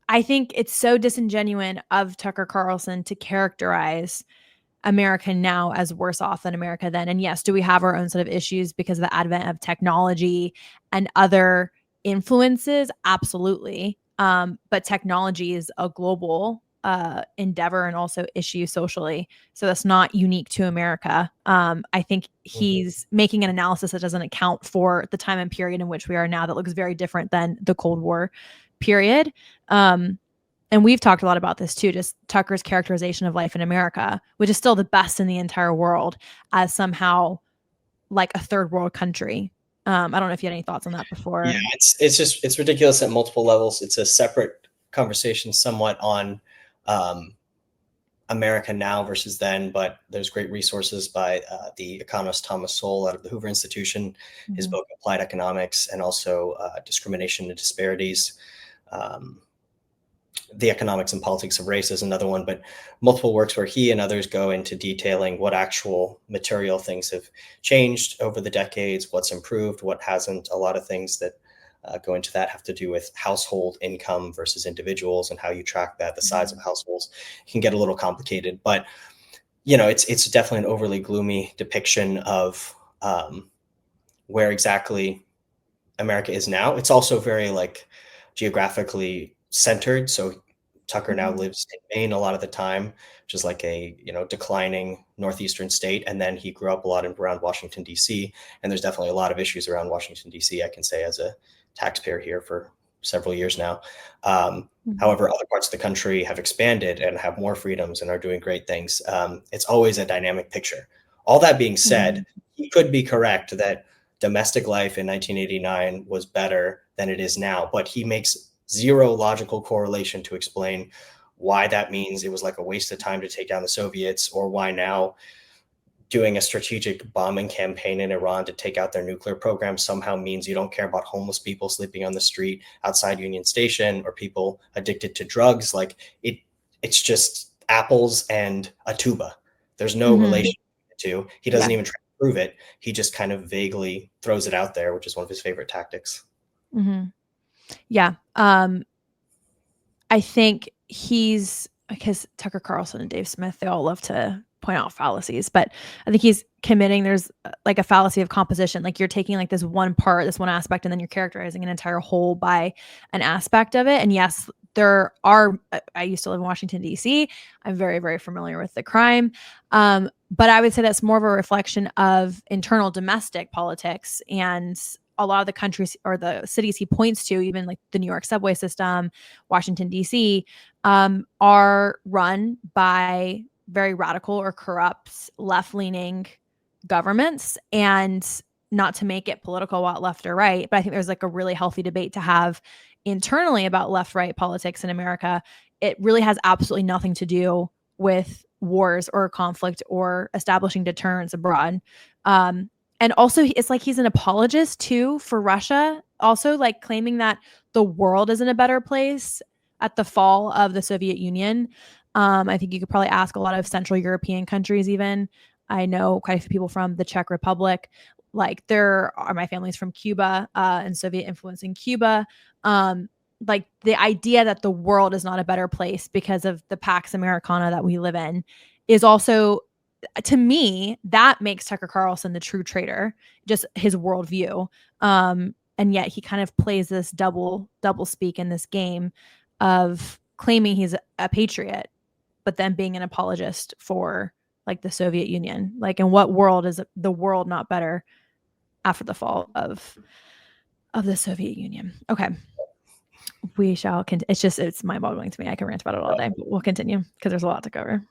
I think it's so disingenuous of Tucker Carlson to characterize America now as worse off than America then. And yes, do we have our own set of issues because of the advent of technology and other influences? Absolutely. But technology is a global endeavor and also issue socially. So that's not unique to America. I think he's making an analysis that doesn't account for the time and period in which we are now that looks very different than the Cold War period. And we've talked a lot about this too, just Tucker's characterization of life in America, which is still the best in the entire world, as somehow like a third world country. I don't know if you had any thoughts on that before. Yeah, it's ridiculous at multiple levels. It's a separate conversation somewhat on America now versus then, but there's great resources by the economist Thomas Sowell out of the Hoover Institution, his book Applied Economics, and also Discrimination and Disparities. The Economics and Politics of Race is another one, but multiple works where he and others go into detailing what actual material things have changed over the decades, what's improved, what hasn't. A lot of things that go into that have to do with household income versus individuals and how you track that. The size of households can get a little complicated, but you know, it's definitely an overly gloomy depiction of where exactly America is now. It's also very like geographically centered. So Tucker now lives in Maine a lot of the time, which is like a, you know, declining northeastern state. And then he grew up a lot around Washington, D.C. And there's definitely a lot of issues around Washington, D.C. I can say as a taxpayer here for several years now. However, other parts of the country have expanded and have more freedoms and are doing great things. It's always a dynamic picture. All that being said, he could be correct that domestic life in 1989 was better than it is now, but he makes zero logical correlation to explain why that means it was like a waste of time to take down the Soviets, or why now doing a strategic bombing campaign in Iran to take out their nuclear program somehow means you don't care about homeless people sleeping on the street outside Union Station or people addicted to drugs. Like it's just apples and a tuba. There's no relation to. He doesn't even try to prove it. He just kind of vaguely throws it out there, which is one of his favorite tactics. Yeah. I think he's, because Tucker Carlson and Dave Smith, they all love to point out fallacies, but I think he's committing, there's like a fallacy of composition. Like you're taking like this one part, this one aspect, and then you're characterizing an entire whole by an aspect of it. And yes, there are, I used to live in Washington, D.C. I'm very, very familiar with the crime. But I would say that's more of a reflection of internal domestic politics, and a lot of the countries or the cities he points to, even like the New York subway system, Washington, D.C., are run by very radical or corrupt left-leaning governments. And not to make it political about left or right, but I think there's like a really healthy debate to have internally about left-right politics in America. It really has absolutely nothing to do with wars or conflict or establishing deterrence abroad. And also, it's like he's an apologist too for Russia, also like claiming that the world is in a better place at the fall of the Soviet Union. I think you could probably ask a lot of Central European countries even. I know quite a few people from the Czech Republic. Like my family's from Cuba and Soviet influence in Cuba. Like the idea that the world is not a better place because of the Pax Americana that we live in is also, to me, that makes Tucker Carlson the true traitor, just his worldview. And yet he kind of plays this double speak in this game of claiming he's a patriot, but then being an apologist for like the Soviet Union. Like, in what world is the world not better after the fall of the Soviet Union? Okay. We shall continue. It's mind-boggling to me. I can rant about it all day, but we'll continue because there's a lot to cover.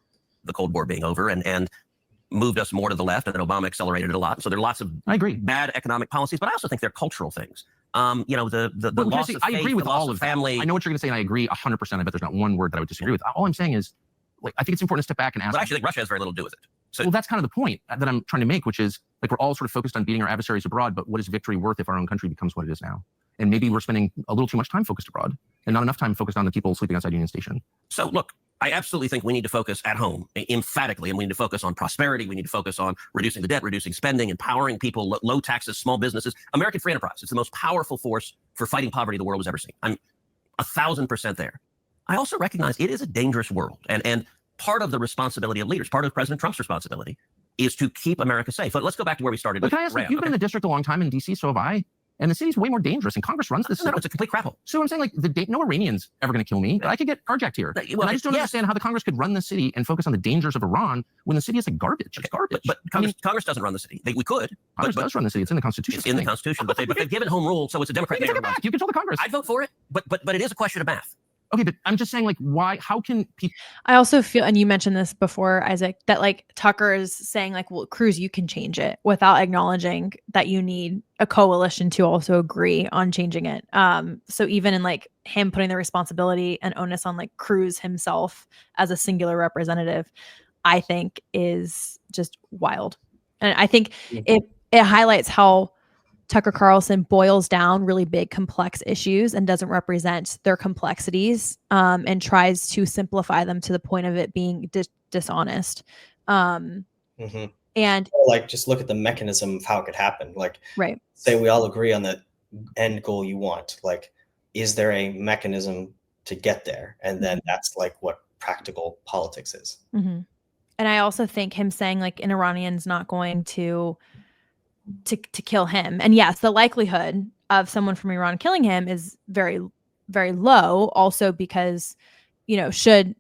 The Cold War being over and moved us more to the left, and then Obama accelerated it a lot. So there are lots of bad economic policies, but I also think they're cultural things. The loss of faith, I agree with all of family. I know what you're going to say, and I agree 100%. I bet there's not one word that I would disagree with. All I'm saying is, like, I think it's important to step back and ask. But I actually think Russia has very little to do with it. So, well, that's kind of the point that I'm trying to make, which is like we're all sort of focused on beating our adversaries abroad, but what is victory worth if our own country becomes what it is now? And maybe we're spending a little too much time focused abroad and not enough time focused on the people sleeping outside Union Station. So look, I absolutely think we need to focus at home emphatically, and we need to focus on prosperity. We need to focus on reducing the debt, reducing spending, empowering people, low taxes, small businesses, American free enterprise. It's the most powerful force for fighting poverty the world has ever seen. I'm 1,000% there. I also recognize it is a dangerous world, and part of the responsibility of leaders, part of President Trump's responsibility, is to keep America safe. But let's go back to where we started. But can I ask, you've been in the district a long time in D.C., so have I. And the city's way more dangerous, and Congress runs this city. No, it's a complete crap hole. So I'm saying, like, no Iranian's ever going to kill me. I could get carjacked here. Well, and I just don't understand how the Congress could run the city and focus on the dangers of Iran when the city is like garbage. It's garbage. But Congress doesn't run the city. We could. Congress does run the city. It's in the Constitution. It's in the Constitution, but they've given home rule, so it's a Democrat. You can take it back. You control the Congress. I'd vote for it, but it is a question of math. Okay, but I'm just saying, like, why? How can people? I also feel, and you mentioned this before, Isaac, that like Tucker is saying, like, well, Cruz, you can change it, without acknowledging that you need a coalition to also agree on changing it. So even in like him putting the responsibility and onus on like Cruz himself as a singular representative, I think is just wild. And I think it highlights how Tucker Carlson boils down really big, complex issues and doesn't represent their complexities, and tries to simplify them to the point of it being dishonest. And like, just look at the mechanism of how it could happen. Like, right. Say we all agree on the end goal you want. Like, is there a mechanism to get there? And then that's like what practical politics is. Mm-hmm. And I also think him saying like an Iranian's not going to kill him. And yes, the likelihood of someone from Iran killing him is very, very low. Also because, should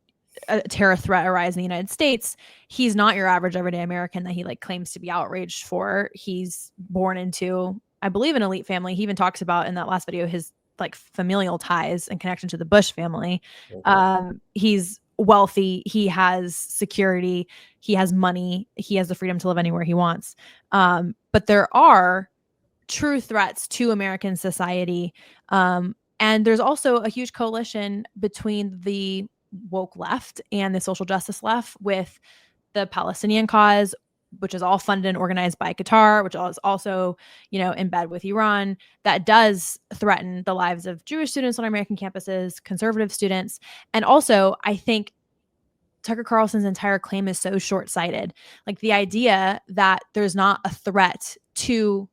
a terror threat arise in the United States, he's not your average everyday American that he like claims to be outraged for. He's born into, I believe, an elite family. He even talks about in that last video his like familial ties and connection to the Bush family. He's wealthy, he has security, he has money, he has the freedom to live anywhere he wants. But there are true threats to American society. And there's also a huge coalition between the woke left and the social justice left with the Palestinian cause, which is all funded and organized by Qatar, which is also, in bed with Iran, that does threaten the lives of Jewish students on American campuses, conservative students. And also, I think Tucker Carlson's entire claim is so short-sighted. Like the idea that there's not a threat to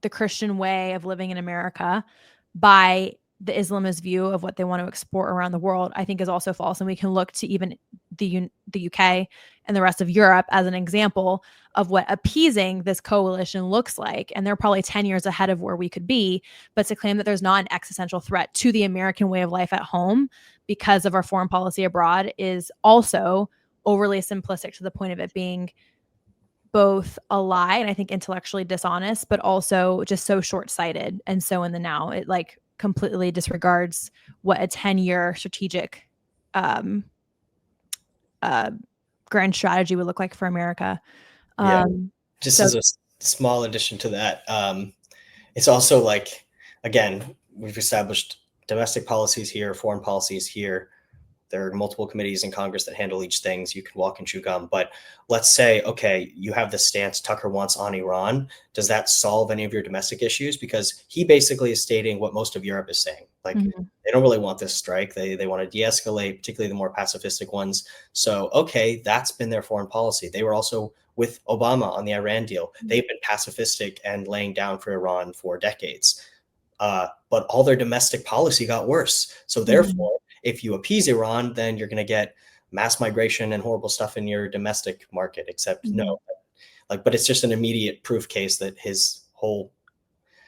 the Christian way of living in America by the Islamist view of what they want to export around the world, I think is also false. And we can look to even the UK and the rest of Europe as an example of what appeasing this coalition looks like. And they're probably 10 years ahead of where we could be. But to claim that there's not an existential threat to the American way of life at home because of our foreign policy abroad is also overly simplistic to the point of it being both a lie and I think intellectually dishonest, but also just so short-sighted and so in the now. It like completely disregards what a 10-year strategic grand strategy would look like for America. Just as a small addition to that, it's also like, again, we've established domestic policies here, foreign policies here. There are multiple committees in Congress that handle each thing. So you can walk and chew gum. But let's say, okay, you have the stance Tucker wants on Iran. Does that solve any of your domestic issues? Because he basically is stating what most of Europe is saying. Like, they don't really want this strike. They want to de-escalate, particularly the more pacifistic ones. So, okay, that's been their foreign policy. They were also with Obama on the Iran deal. They've been pacifistic and laying down for Iran for decades. But all their domestic policy got worse. So therefore, if you appease Iran, then you're going to get mass migration and horrible stuff in your domestic market, except no. Like, but it's just an immediate proof case that his whole,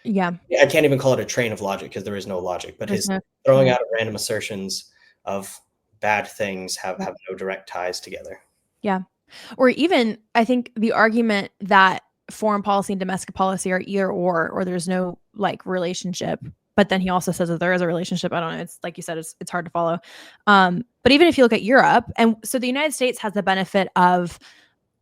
I can't even call it a train of logic because there is no logic, but his throwing out random assertions of bad things have no direct ties together. Yeah. Or even, I think the argument that foreign policy and domestic policy are either or there's no like relationship, but then he also says that there is a relationship. I don't know. It's like you said, it's hard to follow. But even if you look at Europe, and so the United States has the benefit of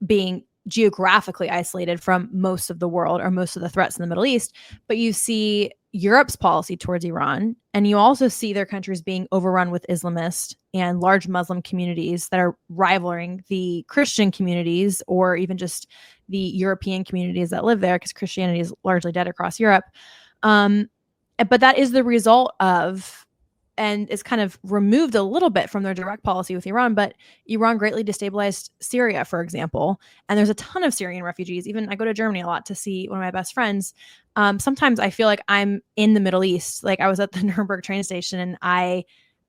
being geographically isolated from most of the world or most of the threats in the Middle East, but you see Europe's policy towards Iran, and you also see their countries being overrun with Islamist and large Muslim communities that are rivaling the Christian communities or even just the European communities that live there, because Christianity is largely dead across Europe. But that is the result of, and is kind of removed a little bit from their direct policy with Iran, but Iran greatly destabilized Syria, for example. And there's a ton of Syrian refugees. Even I go to Germany a lot to see one of my best friends. Sometimes I feel like I'm in the Middle East. Like I was at the Nuremberg train station and I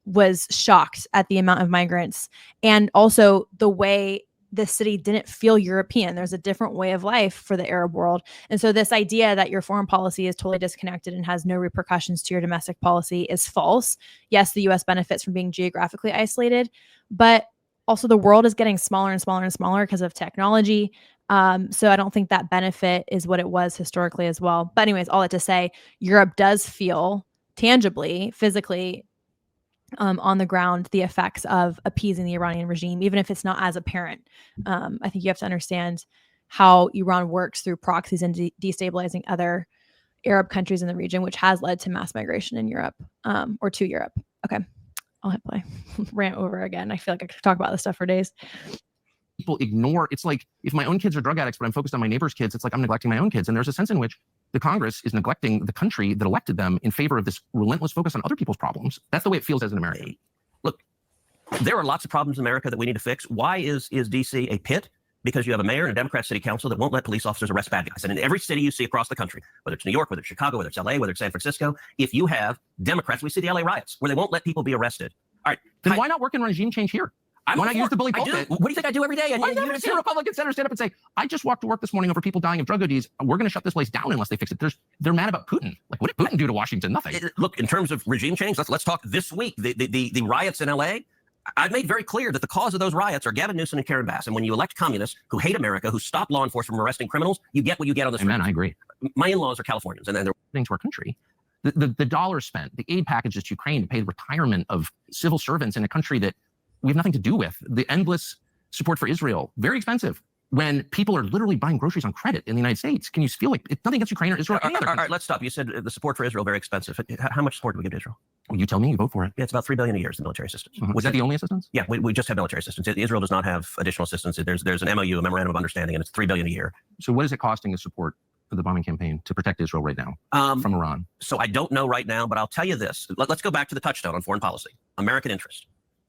was shocked at the amount of migrants and also the way the city didn't feel European. There's a different way of life for the Arab world. And so this idea that your foreign policy is totally disconnected and has no repercussions to your domestic policy is false. Yes, the US benefits from being geographically isolated, but also the world is getting smaller and smaller and smaller because of technology. So I don't think that benefit is what it was historically as well. But anyways, all that to say, Europe does feel tangibly, physically, on the ground, the effects of appeasing the Iranian regime, even if it's not as apparent. I think you have to understand how Iran works through proxies and destabilizing other Arab countries in the region, which has led to mass migration in Europe, or to Europe. Okay, I'll hit play. Rant over again. I feel like I could talk about this stuff for days. People ignore, it's like if my own kids are drug addicts, but I'm focused on my neighbor's kids, it's like I'm neglecting my own kids. And there's a sense in which the Congress is neglecting the country that elected them in favor of this relentless focus on other people's problems. That's the way it feels as an American. Look, there are lots of problems in America that we need to fix. Why is DC a pit? Because you have a mayor and a Democrat city council that won't let police officers arrest bad guys. And in every city you see across the country, whether it's New York, whether it's Chicago, whether it's LA, whether it's San Francisco, if you have Democrats, we see the LA riots where they won't let people be arrested. All right. Then why not work in regime change here? Why not use the bully pulpit? What do you think I do every day? I never see a Republican senator stand up and say, I just walked to work this morning over people dying of drug ODs. We're going to shut this place down unless they fix it. They're mad about Putin. Like, what did Putin do to Washington? Nothing. Look, in terms of regime change, let's talk this week. The riots in LA, I've made very clear that the cause of those riots are Gavin Newsom and Karen Bass. And when you elect communists who hate America, who stop law enforcement from arresting criminals, you get what you get on the street. Amen, I agree. My in-laws are Californians, and they're to our country. The dollars spent, the aid packages to Ukraine to pay the retirement of civil servants in a country that we have nothing to do with. The endless support for Israel, very expensive. When people are literally buying groceries on credit in the United States, can you feel like it's nothing against Ukraine or Israel? All right, let's stop. You said the support for Israel very expensive. How much support do we give to Israel? Well, you tell me. You vote for it. Yeah, it's about $3 billion a year is the military assistance. Was that the only assistance? Yeah, we just have military assistance. Israel does not have additional assistance. There's an MOU, a memorandum of understanding, and it's $3 billion a year. So what is it costing to support for the bombing campaign to protect Israel right now from Iran? So I don't know right now, but I'll tell you this. Let's go back to the touchstone on foreign policy, American interest.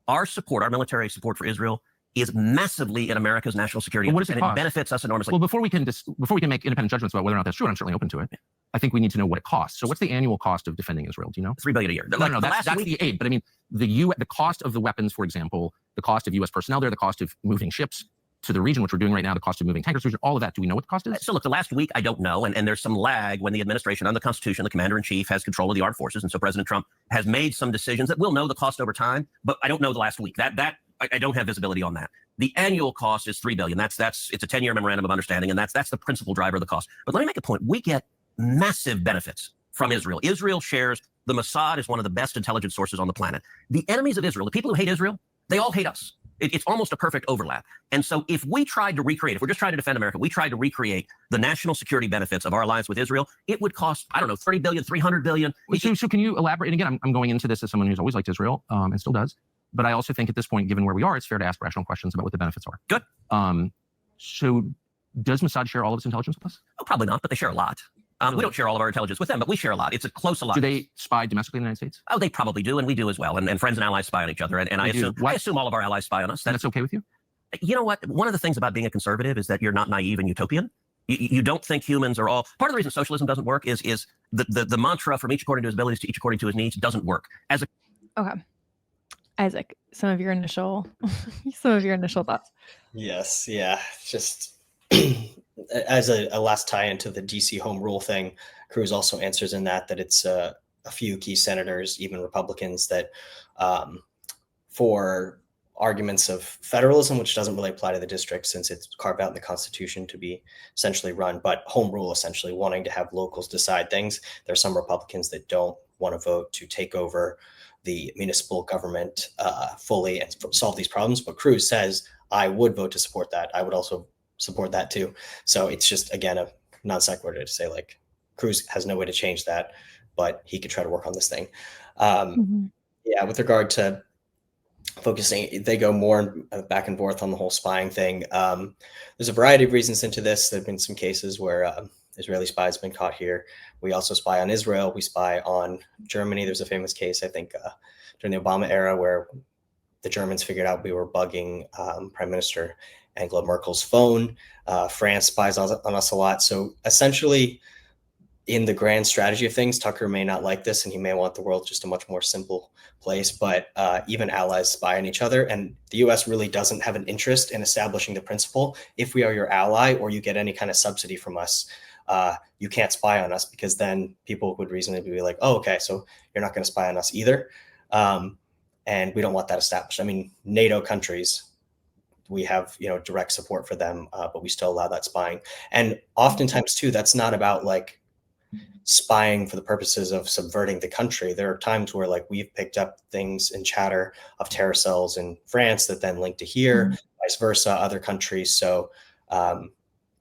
Our support, our military support for Israel is massively in America's national security interest, and it benefits us enormously. Well, before we can make independent judgments about whether or not that's true, and I'm certainly open to it, I think we need to know what it costs. So what's the annual cost of defending Israel? Do you know? $3 billion a year. No, that's the aid. But I mean, the cost of the weapons, for example, the cost of U.S. personnel there, the cost of moving ships to the region, which we're doing right now, the cost of moving tankers, all of that. Do we know what the cost is? So look, the last week, I don't know. And there's some lag when the administration on the Constitution, the commander-in-chief has control of the armed forces. And so President Trump has made some decisions that we'll know the cost over time, but I don't know the last week. I don't have visibility on that. The annual cost is $3 billion. It's a 10-year memorandum of understanding, and that's the principal driver of the cost. But let me make a point. We get massive benefits from Israel. Israel shares the Mossad is one of the best intelligence sources on the planet. The enemies of Israel, the people who hate Israel, they all hate us. It's almost a perfect overlap. And so if we tried to recreate, if we're just trying to defend America, we tried to recreate the national security benefits of our alliance with Israel, it would cost, I don't know, $30 billion, $300 billion. So can you elaborate? And again, I'm going into this as someone who's always liked Israel and still does. But I also think at this point, given where we are, it's fair to ask rational questions about what the benefits are. Good. So does Mossad share all of its intelligence with us? Oh, probably not, but they share a lot. We don't share all of our intelligence with them, but we share a lot. It's a close alliance. Do they spy domestically in the United States? Oh, they probably do, and we do as well. And friends and allies spy on each other. And I assume all of our allies spy on us. That's okay with you? You know what? One of the things about being a conservative is that you're not naive and utopian. You don't think humans are all. Part of the reason socialism doesn't work is the mantra from each according to his abilities to each according to his needs doesn't work. Okay, Isaac, some of your initial thoughts. Yes, yeah, just as a last tie into the DC home rule thing, Cruz also answers in that it's a few key senators, even Republicans, that for arguments of federalism, which doesn't really apply to the district since it's carved out in the Constitution to be essentially run, but home rule, essentially wanting to have locals decide things. There are some Republicans that don't want to vote to take over the municipal government fully and solve these problems. But Cruz says, I would vote to support that. I would also support that too. So it's just, again, a non sequitur to say like Cruz has no way to change that, but he could try to work on this thing. Yeah, with regard to focusing, they go more back and forth on the whole spying thing. There's a variety of reasons into this. There have been some cases where Israeli spies have been caught here. We also spy on Israel. We spy on Germany. There's a famous case, I think, during the Obama era where the Germans figured out we were bugging Prime Minister Angela Merkel's phone. France spies on us a lot. So essentially, in the grand strategy of things, Tucker may not like this and he may want the world just a much more simple place, but even allies spy on each other. And the US really doesn't have an interest in establishing the principle, if we are your ally or you get any kind of subsidy from us, you can't spy on us, because then people would reasonably be like, oh, okay, so you're not going to spy on us either. And we don't want that established. I mean, NATO countries, we have, direct support for them, but we still allow that spying. And oftentimes too, that's not about like spying for the purposes of subverting the country. There are times where like we've picked up things in chatter of terror cells in France that then link to here, vice versa, other countries. So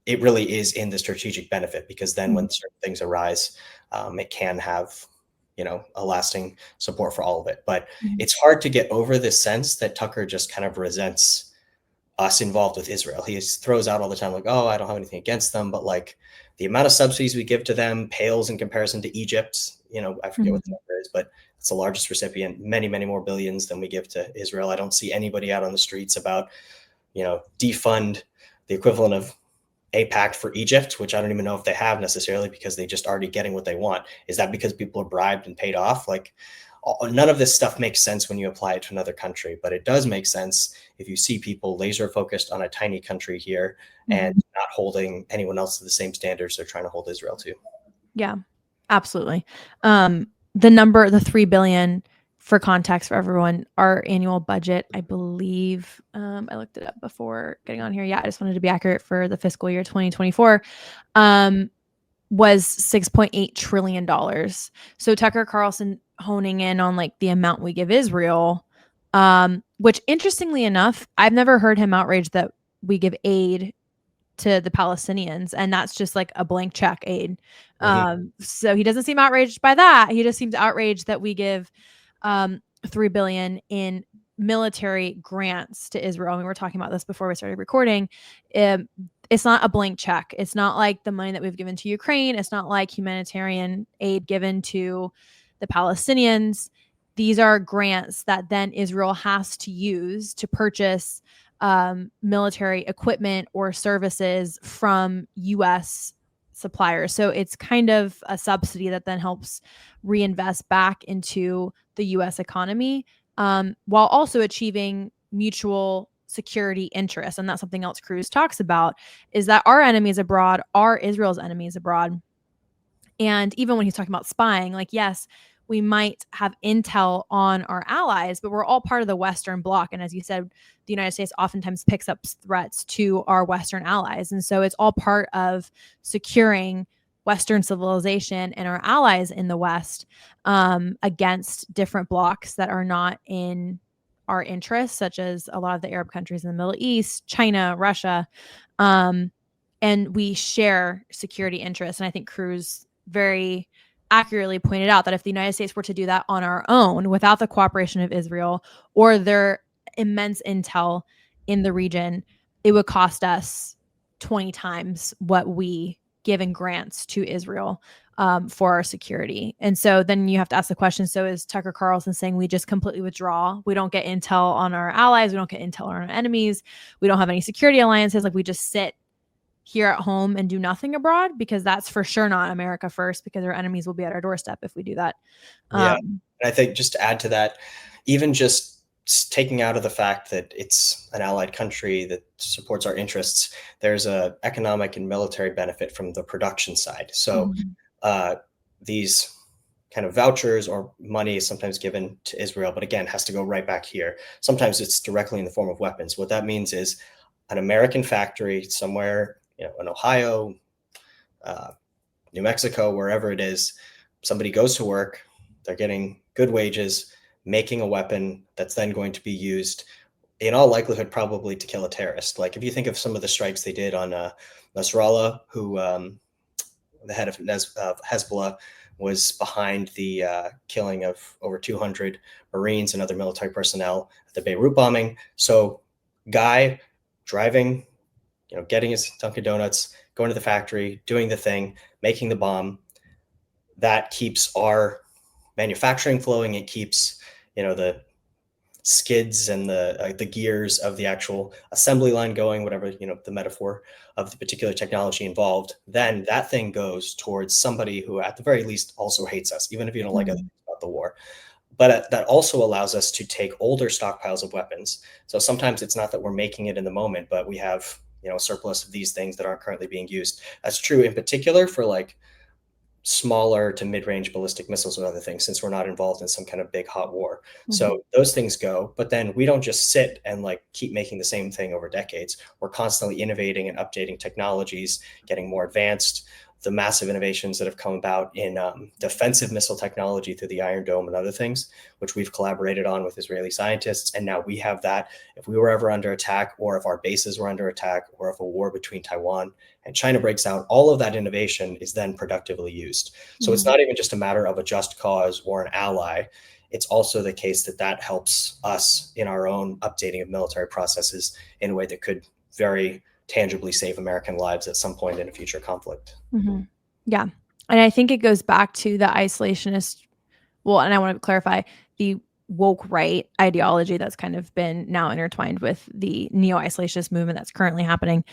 it really is in the strategic benefit, because then when certain things arise, it can have, a lasting support for all of it. But it's hard to get over this sense that Tucker just kind of resents us involved with Israel. He throws out all the time like, oh, I don't have anything against them, but like the amount of subsidies we give to them pales in comparison to Egypt. I forget what the number is, but it's the largest recipient, many, many more billions than we give to Israel. I don't see anybody out on the streets about, defund the equivalent of AIPAC for Egypt, which I don't even know if they have necessarily, because they just already getting what they want. Is that because people are bribed and paid off? Like, none of this stuff makes sense when you apply it to another country, but it does make sense if you see people laser focused on a tiny country here and not holding anyone else to the same standards they're trying to hold Israel to. Yeah, absolutely. The 3 billion, for context for everyone, our annual budget, I believe, I looked it up before getting on here. Yeah, I just wanted to be accurate for the fiscal year 2024. Was $6.8 trillion. So Tucker Carlson honing in on like the amount we give Israel, which interestingly enough, I've never heard him outraged that we give aid to the Palestinians, and that's just like a blank check aid. So he doesn't seem outraged by that. He just seems outraged that we give $3 billion in military grants to Israel. We were talking about this before we started recording. It's not a blank check. It's not like the money that we've given to Ukraine. It's not like humanitarian aid given to the Palestinians. These are grants that then Israel has to use to purchase military equipment or services from U.S. suppliers. So it's kind of a subsidy that then helps reinvest back into the U.S. economy, while also achieving mutual security interests. And that's something else Cruz talks about, is that our enemies abroad are Israel's enemies abroad. And even when he's talking about spying, like, yes, we might have intel on our allies, but we're all part of the Western bloc. And as you said, the United States oftentimes picks up threats to our Western allies. And so it's all part of securing Western civilization and our allies in the West against different blocs that are not in our interests, such as a lot of the Arab countries in the Middle East, China, Russia. And we share security interests. And I think Cruz very accurately pointed out that if the United States were to do that on our own without the cooperation of Israel or their immense intel in the region, it would cost us 20 times what we give in grants to Israel for our security. And so then you have to ask the question, so is Tucker Carlson saying we just completely withdraw? We don't get intel on our allies. We don't get intel on our enemies. We don't have any security alliances. Like, we just sit here at home and do nothing abroad? Because that's for sure not America first, because our enemies will be at our doorstep if we do that. Yeah. And I think just to add to that, even just taking out of the fact that it's an allied country that supports our interests, there's a economic and military benefit from the production side. So these kind of vouchers or money is sometimes given to Israel, but again, has to go right back here. Sometimes it's directly in the form of weapons. What that means is an American factory somewhere, in Ohio, New Mexico, wherever it is, somebody goes to work, they're getting good wages, making a weapon that's then going to be used in all likelihood probably to kill a terrorist. Like, if you think of some of the strikes they did on Nasrallah, who the head of Hezbollah was behind the killing of over 200 Marines and other military personnel at the Beirut bombing. So guy driving, getting his Dunkin' Donuts, going to the factory, doing the thing, making the bomb, that keeps our manufacturing flowing. It keeps, the skids and the gears of the actual assembly line going, whatever, the metaphor of the particular technology involved. Then that thing goes towards somebody who at the very least also hates us, even if you don't like other things about the war. But that also allows us to take older stockpiles of weapons. So sometimes it's not that we're making it in the moment, but we have, a surplus of these things that aren't currently being used. That's true in particular for like smaller to mid-range ballistic missiles and other things, since we're not involved in some kind of big hot war. So those things go, but then we don't just sit and like keep making the same thing over decades. We're constantly innovating and updating technologies, getting more advanced. The massive innovations that have come about in defensive missile technology through the Iron Dome and other things, which we've collaborated on with Israeli scientists. And now we have that. If we were ever under attack, or if our bases were under attack, or if a war between Taiwan and China breaks out, all of that innovation is then productively used. So it's not even just a matter of a just cause or an ally. It's also the case that helps us in our own updating of military processes in a way that could very tangibly save American lives at some point in a future conflict. Yeah. And I think it goes back to the isolationist, and I want to clarify, the woke right ideology that's kind of been now intertwined with the neo-isolationist movement that's currently happening,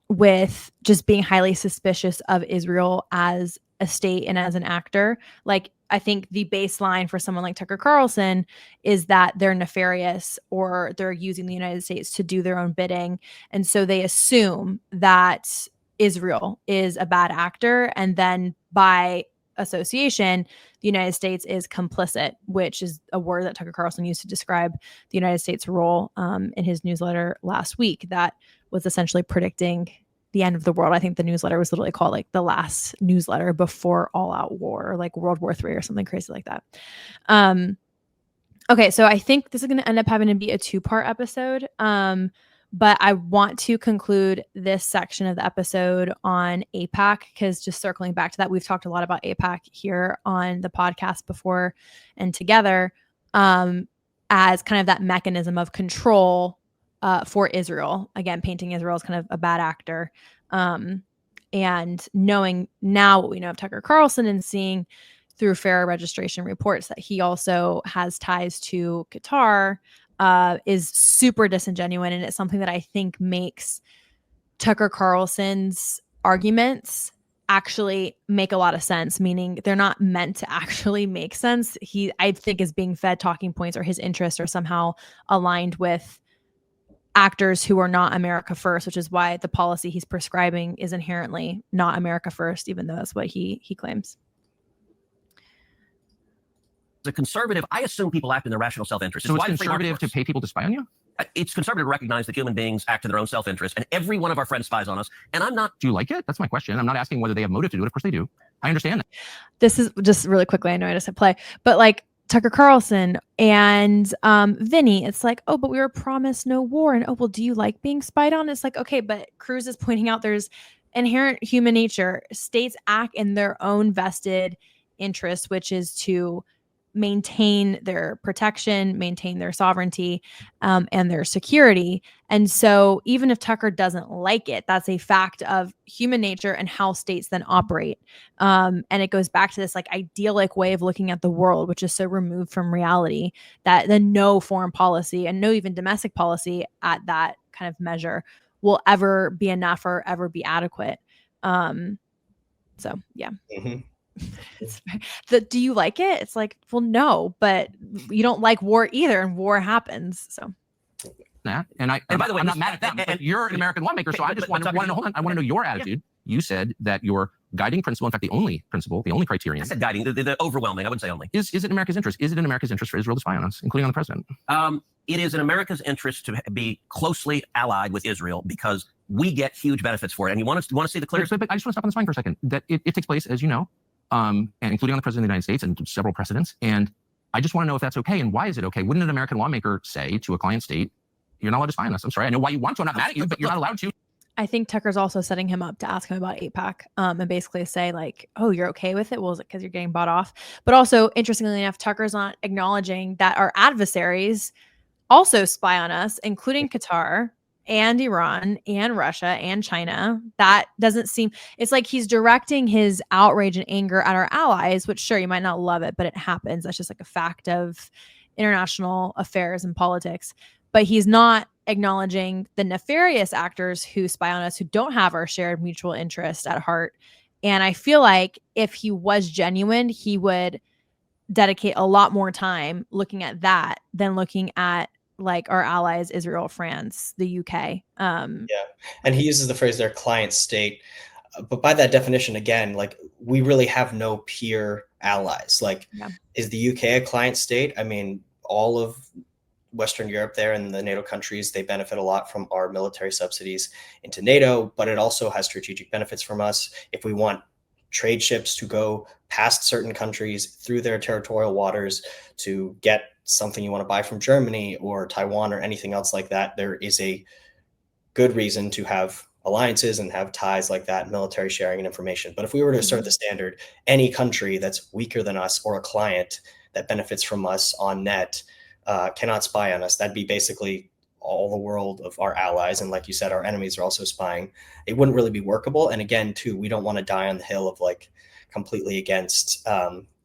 with just being highly suspicious of Israel as a state and as an actor. Like, I think the baseline for someone like Tucker Carlson is that they're nefarious, or they're using the United States to do their own bidding. And so they assume that Israel is a bad actor. And then by association, the United States is complicit, which is a word that Tucker Carlson used to describe the United States' role in his newsletter last week, that was essentially predicting the end of the world. I think the newsletter was literally called like the last newsletter before all out war, or like World War III or something crazy like that. Okay. So I think this is going to end up having to be a 2-part episode. But I want to conclude this section of the episode on AIPAC, because just circling back to that, we've talked a lot about AIPAC here on the podcast before and together, as kind of that mechanism of control for Israel, again, painting Israel as kind of a bad actor. And knowing now what we know of Tucker Carlson, and seeing through fair registration reports that he also has ties to Qatar, is super disingenuous. And it's something that I think makes Tucker Carlson's arguments actually make a lot of sense, meaning they're not meant to actually make sense. I think, is being fed talking points, or his interests are somehow aligned with actors who are not America first, which is why the policy he's prescribing is inherently not America first, even though that's what he claims. As a conservative, I assume people act in their rational self-interest. So it's conservative to pay people to spy on you? It's conservative to recognize that human beings act in their own self-interest, and every one of our friends spies on us. And I'm not. Do you like it? That's my question. I'm not asking whether they have motive to do it. Of course they do. I understand that. This is just really quickly, I know I just hit play, but like Tucker Carlson and Vinny, it's like, oh, but we were promised no war. And oh, well, do you like being spied on? It's like, okay, but Cruz is pointing out there's inherent human nature. States act in their own vested interest, which is to maintain their protection, maintain their sovereignty, and their security. And so even if Tucker doesn't like it, that's a fact of human nature and how states then operate. And it goes back to this like idyllic way of looking at the world, which is so removed from reality that then no foreign policy and no even domestic policy at that kind of measure will ever be enough or ever be adequate. So yeah. Mm-hmm. Do you like it? It's like, well, no, but you don't like war either, and war happens. So that, and by the way, I'm not mad at them. But you're an American lawmaker, so I just want to know. Hold on, I want to know your attitude. Yeah. You said that your guiding principle, in fact, the only principle, the only criterion. I said guiding, the overwhelming. I wouldn't say only. Is it in America's interest? Is it in America's interest for Israel to spy on us, including on the president? It is in America's interest to be closely allied with Israel because we get huge benefits for it. And you want to see the clear. But I just want to stop on this line for a second. That it takes place, as you know. And including on the president of the United States and several precedents. And I just want to know if that's okay and why is it okay? Wouldn't an American lawmaker say to a client state, you're not allowed to spy on us? I'm sorry, I know why you want to. I'm not mad at you, but you're not allowed to. I think Tucker's also setting him up to ask him about AIPAC and basically say like, oh, you're okay with it? Well, is it because you're getting bought off? But also, interestingly enough, Tucker's not acknowledging that our adversaries also spy on us, including Qatar and Iran and Russia and China. That doesn't seem, it's like he's directing his outrage and anger at our allies, which sure, you might not love it, but it happens. That's just like a fact of international affairs and politics. But he's not acknowledging the nefarious actors who spy on us, who don't have our shared mutual interest at heart. And I feel like if he was genuine, he would dedicate a lot more time looking at that than looking at like our allies, Israel, France, the UK. Yeah. And he uses the phrase their client state. But by that definition, again, like we really have no peer allies. Like, is the UK a client state? I mean, all of Western Europe there and the NATO countries, they benefit a lot from our military subsidies into NATO, but it also has strategic benefits from us. If we want trade ships to go past certain countries through their territorial waters to get something you want to buy from Germany or Taiwan or anything else like that, there is a good reason to have alliances and have ties like that, military sharing and information. But if we were to assert the standard, any country that's weaker than us or a client that benefits from us on net cannot spy on us. That'd be basically all the world of our allies. And like you said, our enemies are also spying. It wouldn't really be workable. And again, too, we don't want to die on the hill of like completely against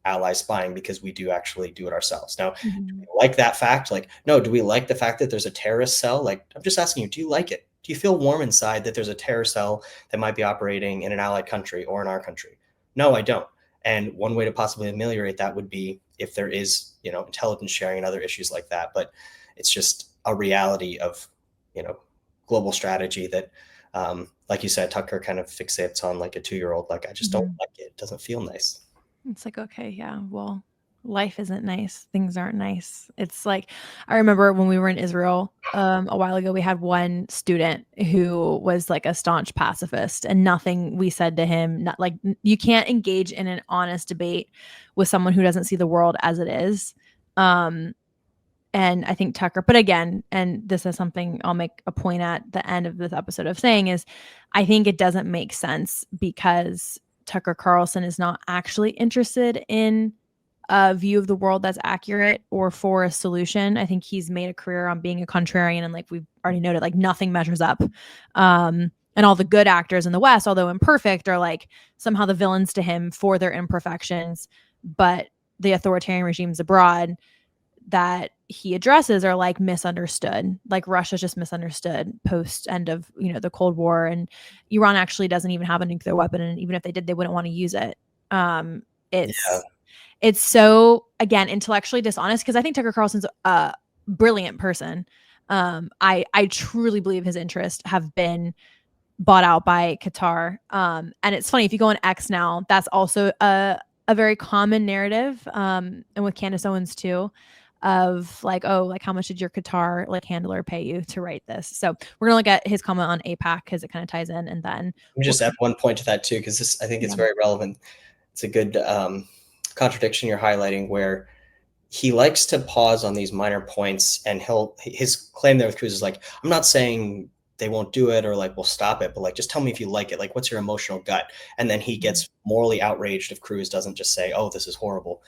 ally spying because we do actually do it ourselves. Now, do we like that fact? Like, no, do we like the fact that there's a terrorist cell? Like, I'm just asking you, do you like it? Do you feel warm inside that there's a terror cell that might be operating in an allied country or in our country? No, I don't. And one way to possibly ameliorate that would be if there is, you know, intelligence sharing and other issues like that. But it's just a reality of, you know, global strategy that, like you said, Tucker kind of fixates on like a 2-year-old. Like, I just don't like it. It doesn't feel nice. It's like, okay, yeah, well, life isn't nice. Things aren't nice. It's like, I remember when we were in Israel a while ago, we had one student who was like a staunch pacifist, and nothing we said to him, not like, you can't engage in an honest debate with someone who doesn't see the world as it is. And I think Tucker, but again, and this is something I'll make a point at the end of this episode of saying is, I think it doesn't make sense because Tucker Carlson is not actually interested in a view of the world that's accurate or for a solution. I think he's made a career on being a contrarian, and like we've already noted, like nothing measures up. And all the good actors in the West, although imperfect, are like somehow the villains to him for their imperfections. But the authoritarian regimes abroad that he addresses are like misunderstood. Like Russia's just misunderstood post end of, you know, the Cold War, and Iran actually doesn't even have a nuclear weapon, and even if they did, they wouldn't want to use it. It's so, again, intellectually dishonest, because I think Tucker Carlson's a brilliant person. I truly believe his interests have been bought out by Qatar. And it's funny, if you go on X now, that's also a very common narrative, and with Candace Owens too, of like, oh, like how much did your Qatar like handler pay you to write this? So we're gonna look at his comment on AIPAC because it kind of ties in, and then let me just add one point to that too, because this, I think it's very relevant. It's a good contradiction you're highlighting, where he likes to pause on these minor points, and his claim there with Cruz is like, I'm not saying they won't do it, or like, we'll stop it, but like, just tell me if you like it. Like, what's your emotional gut? And then he gets morally outraged if Cruz doesn't just say, oh, this is horrible.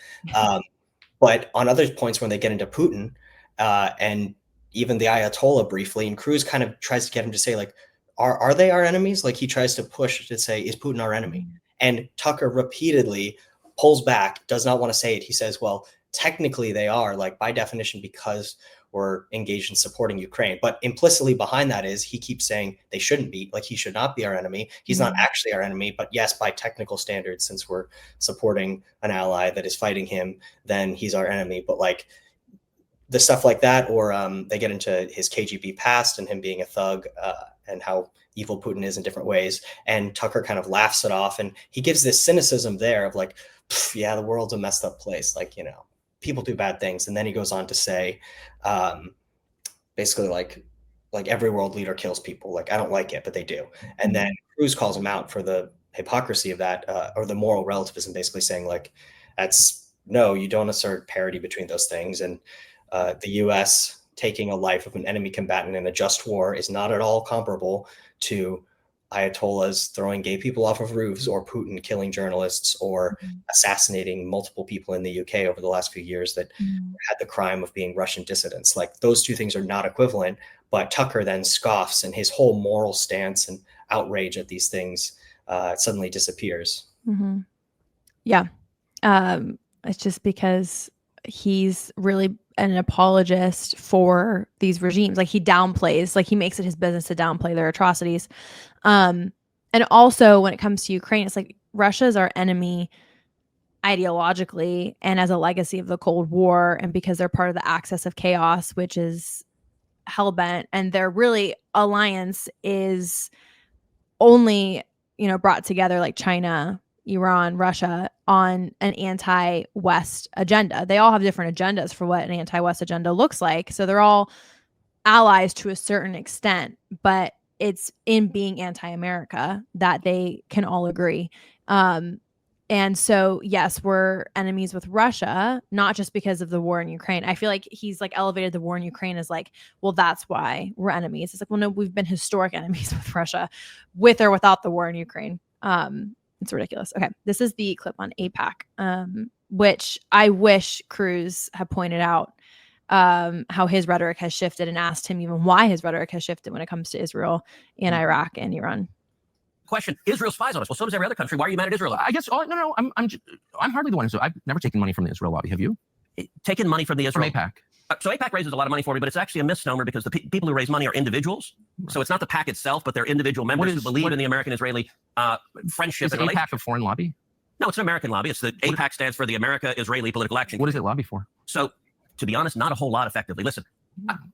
But on other points, when they get into Putin, and even the Ayatollah briefly, and Cruz kind of tries to get him to say, like, are they our enemies? Like, he tries to push to say, is Putin our enemy? And Tucker repeatedly pulls back, does not want to say it. He says, well, technically they are, like, by definition, because we're engaged in supporting Ukraine. But implicitly behind that is he keeps saying they shouldn't be, like, he should not be our enemy. He's not actually our enemy, but yes, by technical standards, since we're supporting an ally that is fighting him, then he's our enemy. But like, the stuff like that, or they get into his KGB past and him being a thug, and how evil Putin is in different ways. And Tucker kind of laughs it off, and he gives this cynicism there of like, yeah, the world's a messed up place. Like, you know, people do bad things. And then he goes on to say, basically like every world leader kills people. Like, I don't like it, but they do. And then Cruz calls him out for the hypocrisy of that, or the moral relativism, basically saying like, no, you don't assert parity between those things. And the U.S. taking a life of an enemy combatant in a just war is not at all comparable to Ayatollahs throwing gay people off of roofs, or Putin killing journalists, or assassinating multiple people in the UK over the last few years that had the crime of being Russian dissidents. Like, those two things are not equivalent, but Tucker then scoffs, and his whole moral stance and outrage at these things suddenly disappears. Yeah. It's just because he's really an apologist for these regimes. Like, he downplays, like, he makes it his business to downplay their atrocities. And also when it comes to Ukraine, it's like, Russia is our enemy ideologically and as a legacy of the Cold War, and because they're part of the axis of chaos, which is hellbent, and their really alliance is only, you know, brought together, like China, Iran, Russia, on an anti-West agenda. They all have different agendas for what an anti-West agenda looks like. So they're all allies to a certain extent, but it's in being anti-America that they can all agree. And so, yes, we're enemies with Russia, not just because of the war in Ukraine. I feel like he's like elevated the war in Ukraine as like, well, that's why we're enemies. It's like, well, no, we've been historic enemies with Russia, with or without the war in Ukraine. It's ridiculous. Okay, this is the clip on AIPAC, which I wish Cruz had pointed out how his rhetoric has shifted, and asked him even why his rhetoric has shifted when it comes to Israel and Iraq and Iran. Question: Israel spies on us. Well, so does every other country. Why are you mad at Israel? I guess. Oh, no. I'm hardly the one. So I've never taken money from the Israel lobby. Have you? Taken money from the Israel from AIPAC? So AIPAC raises a lot of money for me, but it's actually a misnomer, because the people who raise money are individuals. Right. So it's not the PAC itself, but they're individual members who believe in the American-Israeli friendship. Is AIPAC a foreign lobby? No, it's an American lobby. It's the AIPAC stands for the America-Israeli Political Action. What does it lobby for? So, to be honest, not a whole lot effectively. Listen,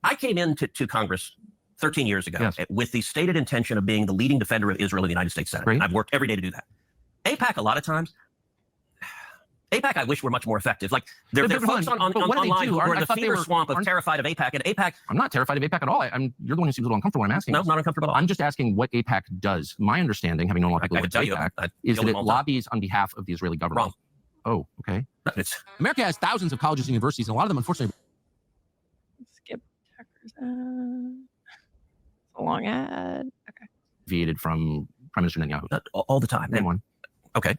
I came into Congress 13 years ago with the stated intention of being the leading defender of Israel in the United States Senate. Right. I've worked every day to do that. AIPAC, a lot of times, AIPAC, I wish were much more effective. Like, there are folks online who are in the fever swamp of terrified of AIPAC. And AIPAC... I'm not terrified of AIPAC at all. You're the one who seems a little uncomfortable when I'm asking. No, not uncomfortable at all. I'm just asking what AIPAC does. My understanding, having known a lot of people with AIPAC, is that it lobbies on behalf of the Israeli government. Wrong. Oh, okay. America has thousands of colleges and universities, and a lot of them, unfortunately... Skip Tucker's a long ad. Okay. Deviated from Prime Minister Netanyahu. All the time. One. Okay.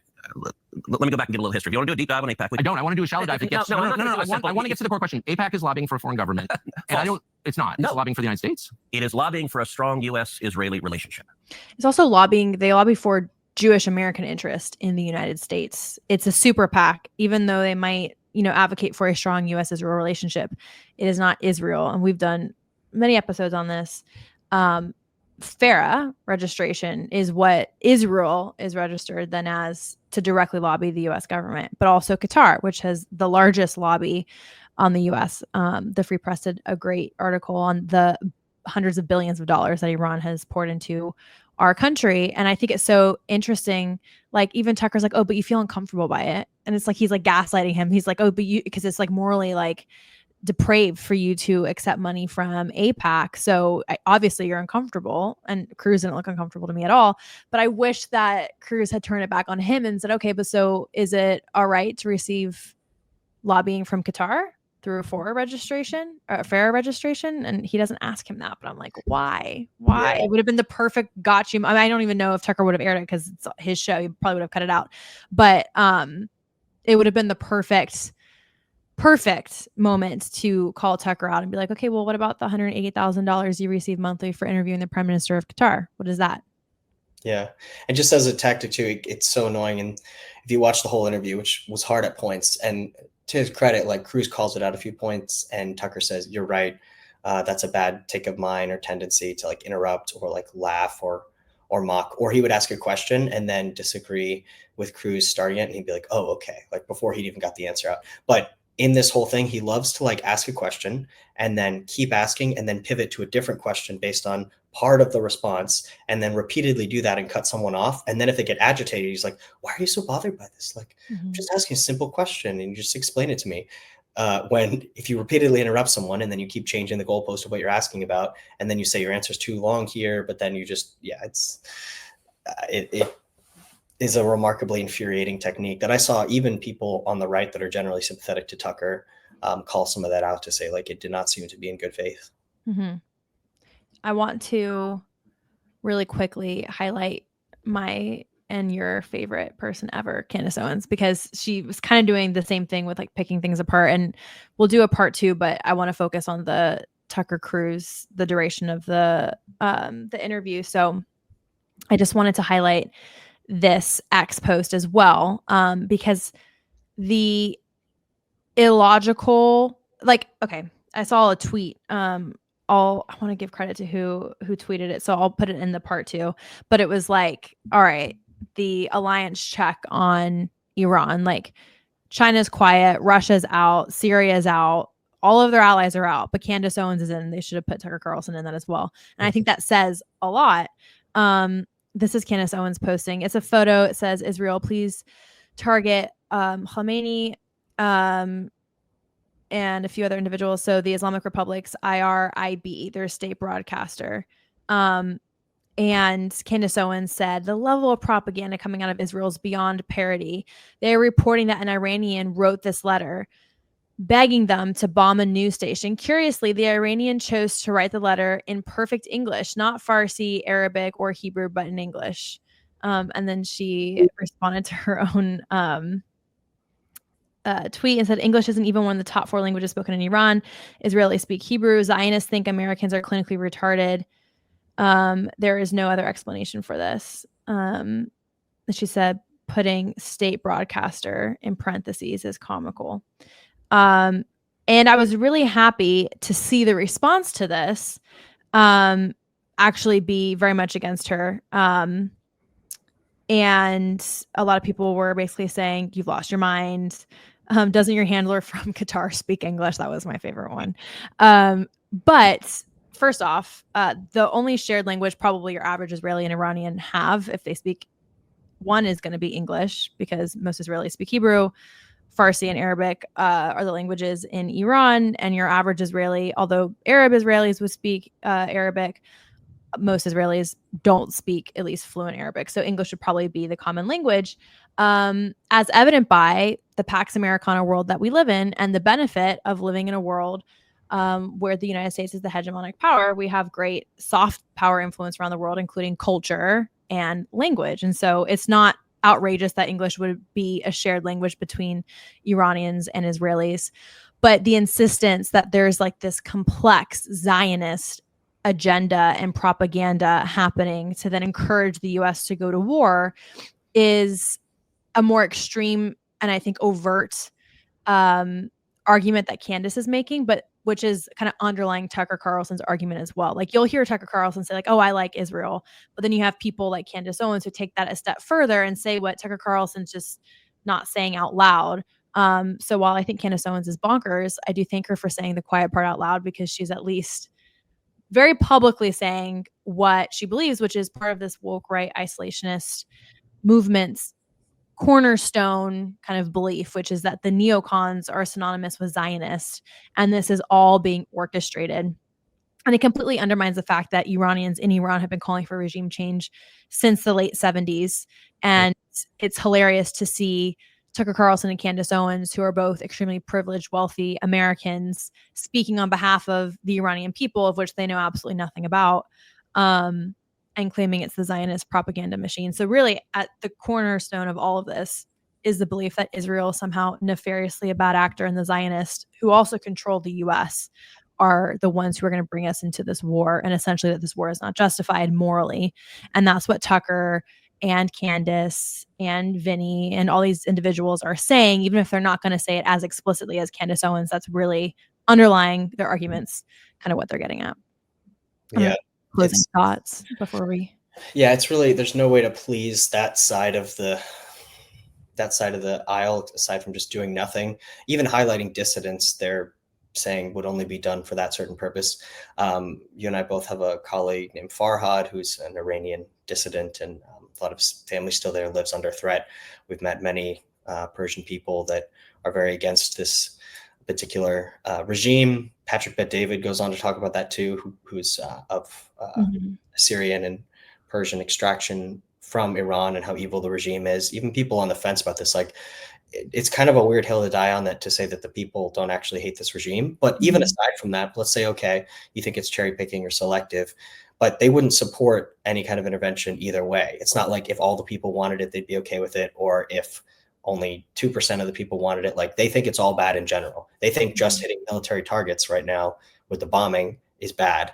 Let me go back and get a little history. If you want to do a deep dive on AIPAC, I don't. I want to do a shallow dive. No, I want to get to the core question. AIPAC is lobbying for a foreign government, and I don't. It's not. It's lobbying for the United States. It is lobbying for a strong U.S.-Israeli relationship. It's also lobbying. They lobby for Jewish American interest in the United States. It's a super PAC, even though they might, you know, advocate for a strong U.S.-Israel relationship. It is not Israel, and we've done many episodes on this. FARA registration is what Israel is registered then as, to directly lobby the U.S. government, but also Qatar, which has the largest lobby on the U.S. The Free Press did a great article on the hundreds of billions of dollars that Iran has poured into our country. And I think it's so interesting. Like, even Tucker's like, oh, but you feel uncomfortable by it. And it's like, he's like gaslighting him. He's like, oh, but you, because it's like morally like depraved for you to accept money from AIPAC. So obviously you're uncomfortable, and Cruz didn't look uncomfortable to me at all. But I wish that Cruz had turned it back on him and said, okay, but so is it all right to receive lobbying from Qatar? through a FORA registration or a FARA registration, and he doesn't ask him that. But I'm like, why? Yeah. It would have been the perfect gotcha. I mean, I don't even know if Tucker would have aired it because it's his show. He probably would have cut it out. But it would have been the perfect moment to call Tucker out and be like, okay, well, what about the $180,000 you receive monthly for interviewing the Prime Minister of Qatar? What is that? Yeah. And just as a tactic too, it's so annoying. And if you watch the whole interview, which was hard at points, and to his credit, like Cruz calls it out a few points and Tucker says, you're right. That's a bad take of mine or tendency to like interrupt or like laugh or mock, or he would ask a question and then disagree with Cruz starting it. And he'd be like, oh, okay. Like before he'd even got the answer out. But in this whole thing, he loves to like ask a question and then keep asking and then pivot to a different question based on part of the response and then repeatedly do that and cut someone off. And then if they get agitated, he's like, why are you so bothered by this? Like, I'm just asking a simple question and you just explain it to me. When if you repeatedly interrupt someone and then you keep changing the goalpost of what you're asking about, and then you say your answer's too long here, but then you just, it is a remarkably infuriating technique that I saw even people on the right that are generally sympathetic to Tucker call some of that out to say like it did not seem to be in good faith. Mm-hmm. I want to really quickly highlight my and your favorite person ever, Candace Owens, because she was kind of doing the same thing with like picking things apart. And we'll do a part 2, but I want to focus on the Tucker Cruz, the duration of the interview. So I just wanted to highlight this X post as well, because the illogical, like, okay, I saw a tweet. I want to give credit to who tweeted it, so I'll put it in the part 2. But it was like, all right, the alliance check on Iran, like China's quiet, Russia's out, Syria's out, all of their allies are out, but Candace Owens is in. They should have put Tucker Carlson in that as well. And I think that says a lot. This is Candace Owens posting. It's a photo. It says, Israel, please target Khamenei and a few other individuals. So the Islamic Republic's IRIB, their state broadcaster. And Candace Owens said, the level of propaganda coming out of Israel is beyond parody. They're reporting that an Iranian wrote this letter begging them to bomb a news station. Curiously, the Iranian chose to write the letter in perfect English, not Farsi, Arabic, or Hebrew, but in English. And then she responded to her own tweet and said, English isn't even one of the top 4 languages spoken in Iran. Israelis speak Hebrew. Zionists think Americans are clinically retarded. There is no other explanation for this. She said, putting state broadcaster in parentheses is comical. And I was really happy to see the response to this actually be very much against her. And a lot of people were basically saying, you've lost your mind. Doesn't your handler from Qatar speak English? That was my favorite one. But first off, the only shared language probably your average Israeli and Iranian have, if they speak one, is going to be English, because most Israelis speak Hebrew. Farsi and Arabic are the languages in Iran, and your average Israeli, although Arab Israelis would speak Arabic, most Israelis don't speak at least fluent Arabic. So English would probably be the common language, as evident by the Pax Americana world that we live in and the benefit of living in a world where the United States is the hegemonic power. We have great soft power influence around the world, including culture and language. And so it's not outrageous that English would be a shared language between Iranians and Israelis. But the insistence that there's like this complex Zionist agenda and propaganda happening to then encourage the U.S. to go to war is a more extreme and I think overt argument that Candace is making, but which is kind of underlying Tucker Carlson's argument as well. Like, you'll hear Tucker Carlson say like, oh, I like Israel. But then you have people like Candace Owens who take that a step further and say what Tucker Carlson's just not saying out loud. So while I think Candace Owens is bonkers, I do thank her for saying the quiet part out loud, because she's at least very publicly saying what she believes, which is part of this woke right isolationist movement's cornerstone kind of belief, which is that the neocons are synonymous with Zionists, and this is all being orchestrated. And it completely undermines the fact that Iranians in Iran have been calling for regime change since the late 70s. And it's hilarious to see Tucker Carlson and Candace Owens, who are both extremely privileged, wealthy Americans, speaking on behalf of the Iranian people, of which they know absolutely nothing about, and claiming it's the Zionist propaganda machine. So really, at the cornerstone of all of this is the belief that Israel is somehow nefariously a bad actor, and the Zionists, who also control the U.S., are the ones who are going to bring us into this war, and essentially that this war is not justified morally. And that's what Tucker and Candace and Vinny and all these individuals are saying, even if they're not going to say it as explicitly as Candace Owens. That's really underlying their arguments, kind of what they're getting at. Yeah. Closing thoughts before we. Yeah, it's really, there's no way to please that side of the aisle aside from just doing nothing. Even highlighting dissidents, they're saying would only be done for that certain purpose. You and I both have a colleague named Farhad, who's an Iranian dissident, and a lot of his family still there, lives under threat. We've met many Persian people that are very against this particular regime. Patrick Bet-David goes on to talk about that too, who's of Syrian and Persian extraction from Iran, and how evil the regime is. Even people on the fence about this, like, it's kind of a weird hill to die on, that to say that the people don't actually hate this regime. But even aside from that, let's say, okay, you think it's cherry picking or selective, but they wouldn't support any kind of intervention either way. It's not like if all the people wanted it, they'd be okay with it, or if only 2% of the people wanted it. Like, they think it's all bad in general. They think just hitting military targets right now with the bombing is bad.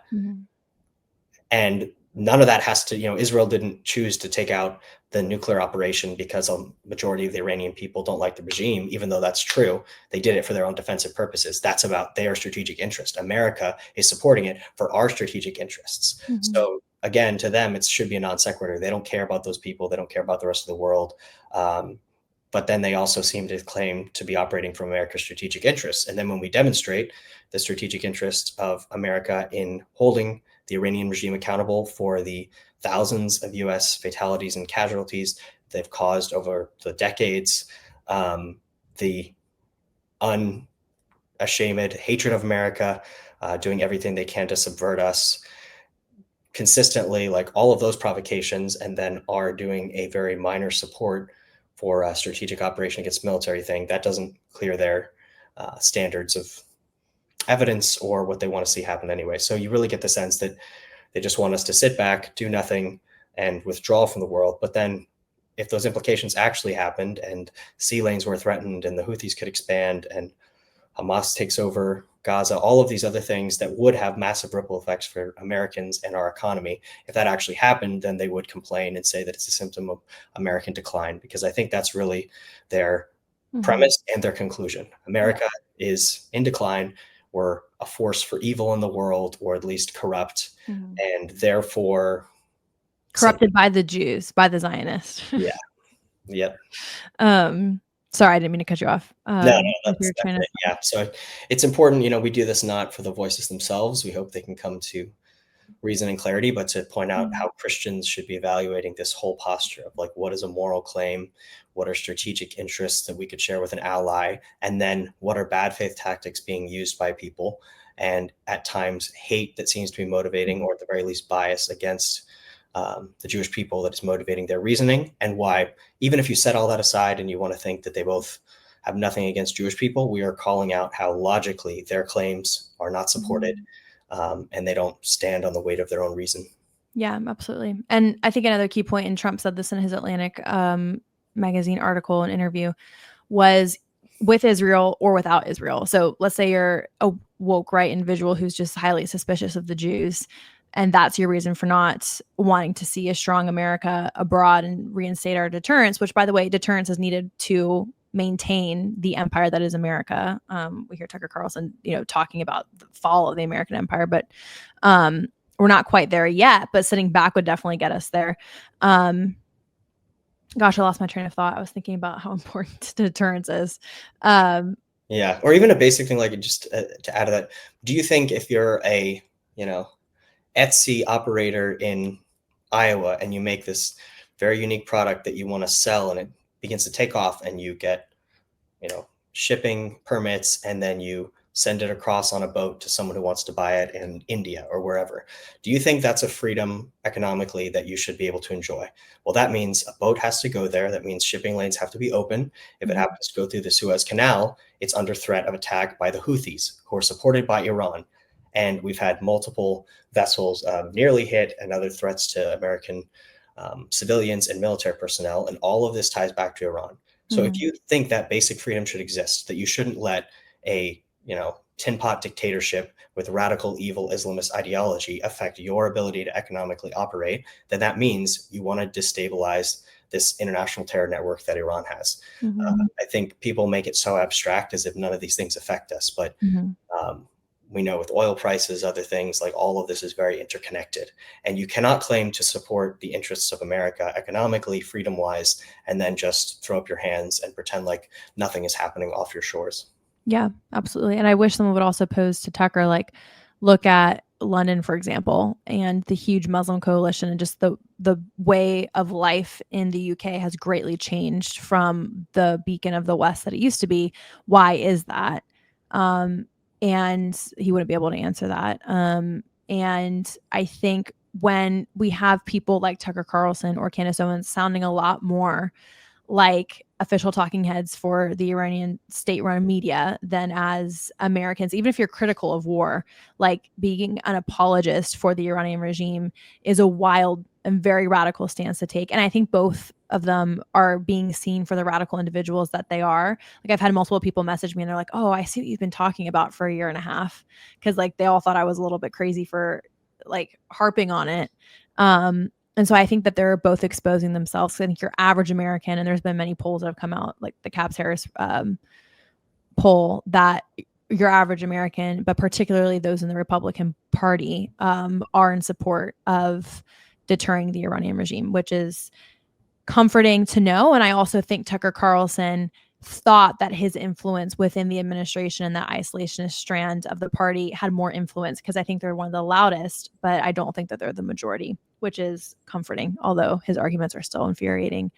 And none of that has to, Israel didn't choose to take out the nuclear operation because a majority of the Iranian people don't like the regime, even though that's true. They did it for their own defensive purposes. That's about their strategic interest. America is supporting it for our strategic interests. So again, to them, it should be a non sequitur. They don't care about those people. They don't care about the rest of the world. But then they also seem to claim to be operating from America's strategic interests. And then when we demonstrate the strategic interest of America in holding the Iranian regime accountable for the thousands of U.S. fatalities and casualties they've caused over the decades, the unashamed hatred of America, doing everything they can to subvert us consistently, like all of those provocations, and then are doing a very minor support for a strategic operation against military thing, that doesn't clear their standards of evidence or what they want to see happen anyway. So you really get the sense that they just want us to sit back, do nothing, and withdraw from the world. But then if those implications actually happened, and sea lanes were threatened, and the Houthis could expand, and Hamas takes over Gaza, all of these other things that would have massive ripple effects for Americans and our economy, if that actually happened, then they would complain and say that it's a symptom of American decline, because I think that's really their premise and their conclusion. America is in decline. We're a force for evil in the world, or at least corrupt, and therefore corrupted by the Jews, by the Zionists. Yep. Sorry, I didn't mean to cut you off. No, that's it. Yeah. So it's important, we do this not for the voices themselves. We hope they can come to reason and clarity, but to point out how Christians should be evaluating this whole posture of, like, what is a moral claim? What are strategic interests that we could share with an ally? And then what are bad faith tactics being used by people? And at times hate that seems to be motivating, or at the very least bias against the Jewish people that is motivating their reasoning, and why, even if you set all that aside and you want to think that they both have nothing against Jewish people, we are calling out how logically their claims are not supported, and they don't stand on the weight of their own reason. Yeah, absolutely. And I think another key point, and Trump said this in his Atlantic magazine article and interview, was with Israel or without Israel. So let's say you're a woke right individual who's just highly suspicious of the Jews, and that's your reason for not wanting to see a strong America abroad and reinstate our deterrence, which, by the way, deterrence is needed to maintain the empire that is America. We hear Tucker Carlson, talking about the fall of the American empire, but we're not quite there yet, but sitting back would definitely get us there. Gosh, I lost my train of thought. I was thinking about how important deterrence is. Yeah. Or even a basic thing, like, just to add to that, do you think if you're a, Etsy operator in Iowa, and you make this very unique product that you want to sell, and it begins to take off, and you get, shipping permits, and then you send it across on a boat to someone who wants to buy it in India or wherever. Do you think that's a freedom economically that you should be able to enjoy? Well, that means a boat has to go there. That means shipping lanes have to be open. If it happens to go through the Suez Canal, it's under threat of attack by the Houthis, who are supported by Iran. And we've had multiple vessels nearly hit and other threats to American civilians and military personnel. And all of this ties back to Iran. So if you think that basic freedom should exist, that you shouldn't let a tin pot dictatorship with radical evil Islamist ideology affect your ability to economically operate, then that means you want to destabilize this international terror network that Iran has. I think people make it so abstract as if none of these things affect us, but we know with oil prices, other things, like all of this is very interconnected. And you cannot claim to support the interests of America economically, freedom-wise, and then just throw up your hands and pretend like nothing is happening off your shores. Yeah, absolutely. And I wish someone would also pose to Tucker, like, look at London, for example, and the huge Muslim coalition, and just the way of life in the UK has greatly changed from the beacon of the West that it used to be. Why is that? And he wouldn't be able to answer that. And I think when we have people like Tucker Carlson or Candace Owens sounding a lot more like official talking heads for the Iranian state-run media than as Americans, even if you're critical of war, like being an apologist for the Iranian regime is a wild and very radical stance to take. And I think both of them are being seen for the radical individuals that they are. Like, I've had multiple people message me and they're like, oh, I see what you've been talking about for a year and a half. Cause like they all thought I was a little bit crazy for like harping on it. And so I think that they're both exposing themselves. I think your average American, and there's been many polls that have come out, like the Cabs Harris poll, that your average American, but particularly those in the Republican Party, are in support of deterring the Iranian regime, which is comforting to know. And I also think Tucker Carlson thought that his influence within the administration and that isolationist strand of the party had more influence, because I think they're one of the loudest, but I don't think that they're the majority, which is comforting, although his arguments are still infuriating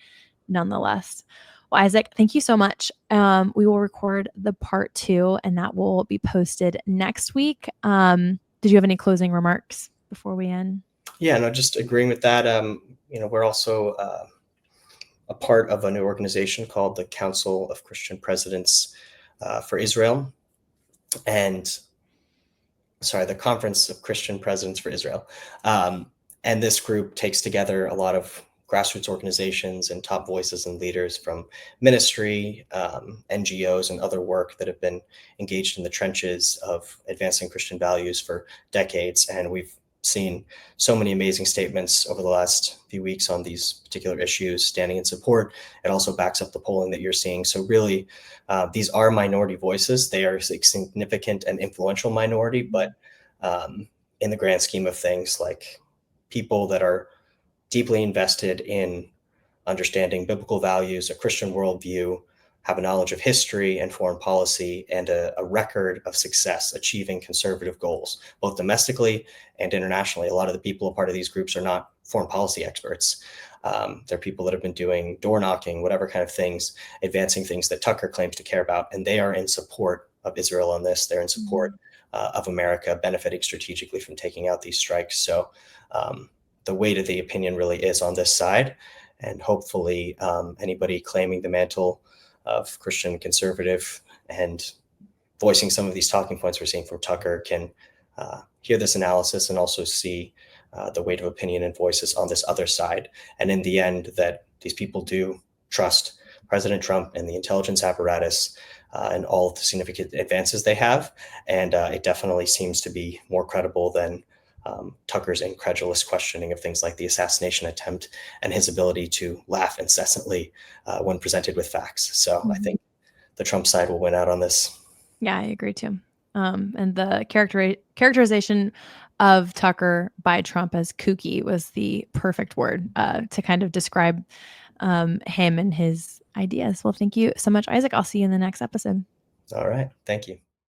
nonetheless. Well, Isaac, thank you so much. We will record the part 2, and that will be posted next week. Did you have any closing remarks before we end? Yeah, no, just agreeing with that. We're also a part of a new organization called the Council of Christian Presidents for Israel, and the Conference of Christian Presidents for Israel. And this group takes together a lot of grassroots organizations and top voices and leaders from ministry, NGOs, and other work that have been engaged in the trenches of advancing Christian values for decades. And we've seen so many amazing statements over the last few weeks on these particular issues, standing in support. It also backs up the polling that you're seeing. So really, these are minority voices. They are a significant and influential minority, but in the grand scheme of things, like people that are deeply invested in understanding biblical values, a Christian worldview, have a knowledge of history and foreign policy, and a record of success achieving conservative goals, both domestically and internationally. A lot of the people a part of these groups are not foreign policy experts. They're people that have been doing door knocking, whatever kind of things, advancing things that Tucker claims to care about. And they are in support of Israel on this. They're in support of America benefiting strategically from taking out these strikes. So the weight of the opinion really is on this side. And hopefully anybody claiming the mantle of Christian conservative and voicing some of these talking points we're seeing from Tucker can hear this analysis and also see the weight of opinion and voices on this other side. And in the end, that these people do trust President Trump and the intelligence apparatus and all of the significant advances they have. And it definitely seems to be more credible than Tucker's incredulous questioning of things like the assassination attempt and his ability to laugh incessantly when presented with facts. So I think the Trump side will win out on this. Yeah, I agree too. And the characterization of Tucker by Trump as kooky was the perfect word to kind of describe him and his ideas. Well, thank you so much, Isaac. I'll see you in the next episode. All right. Thank you.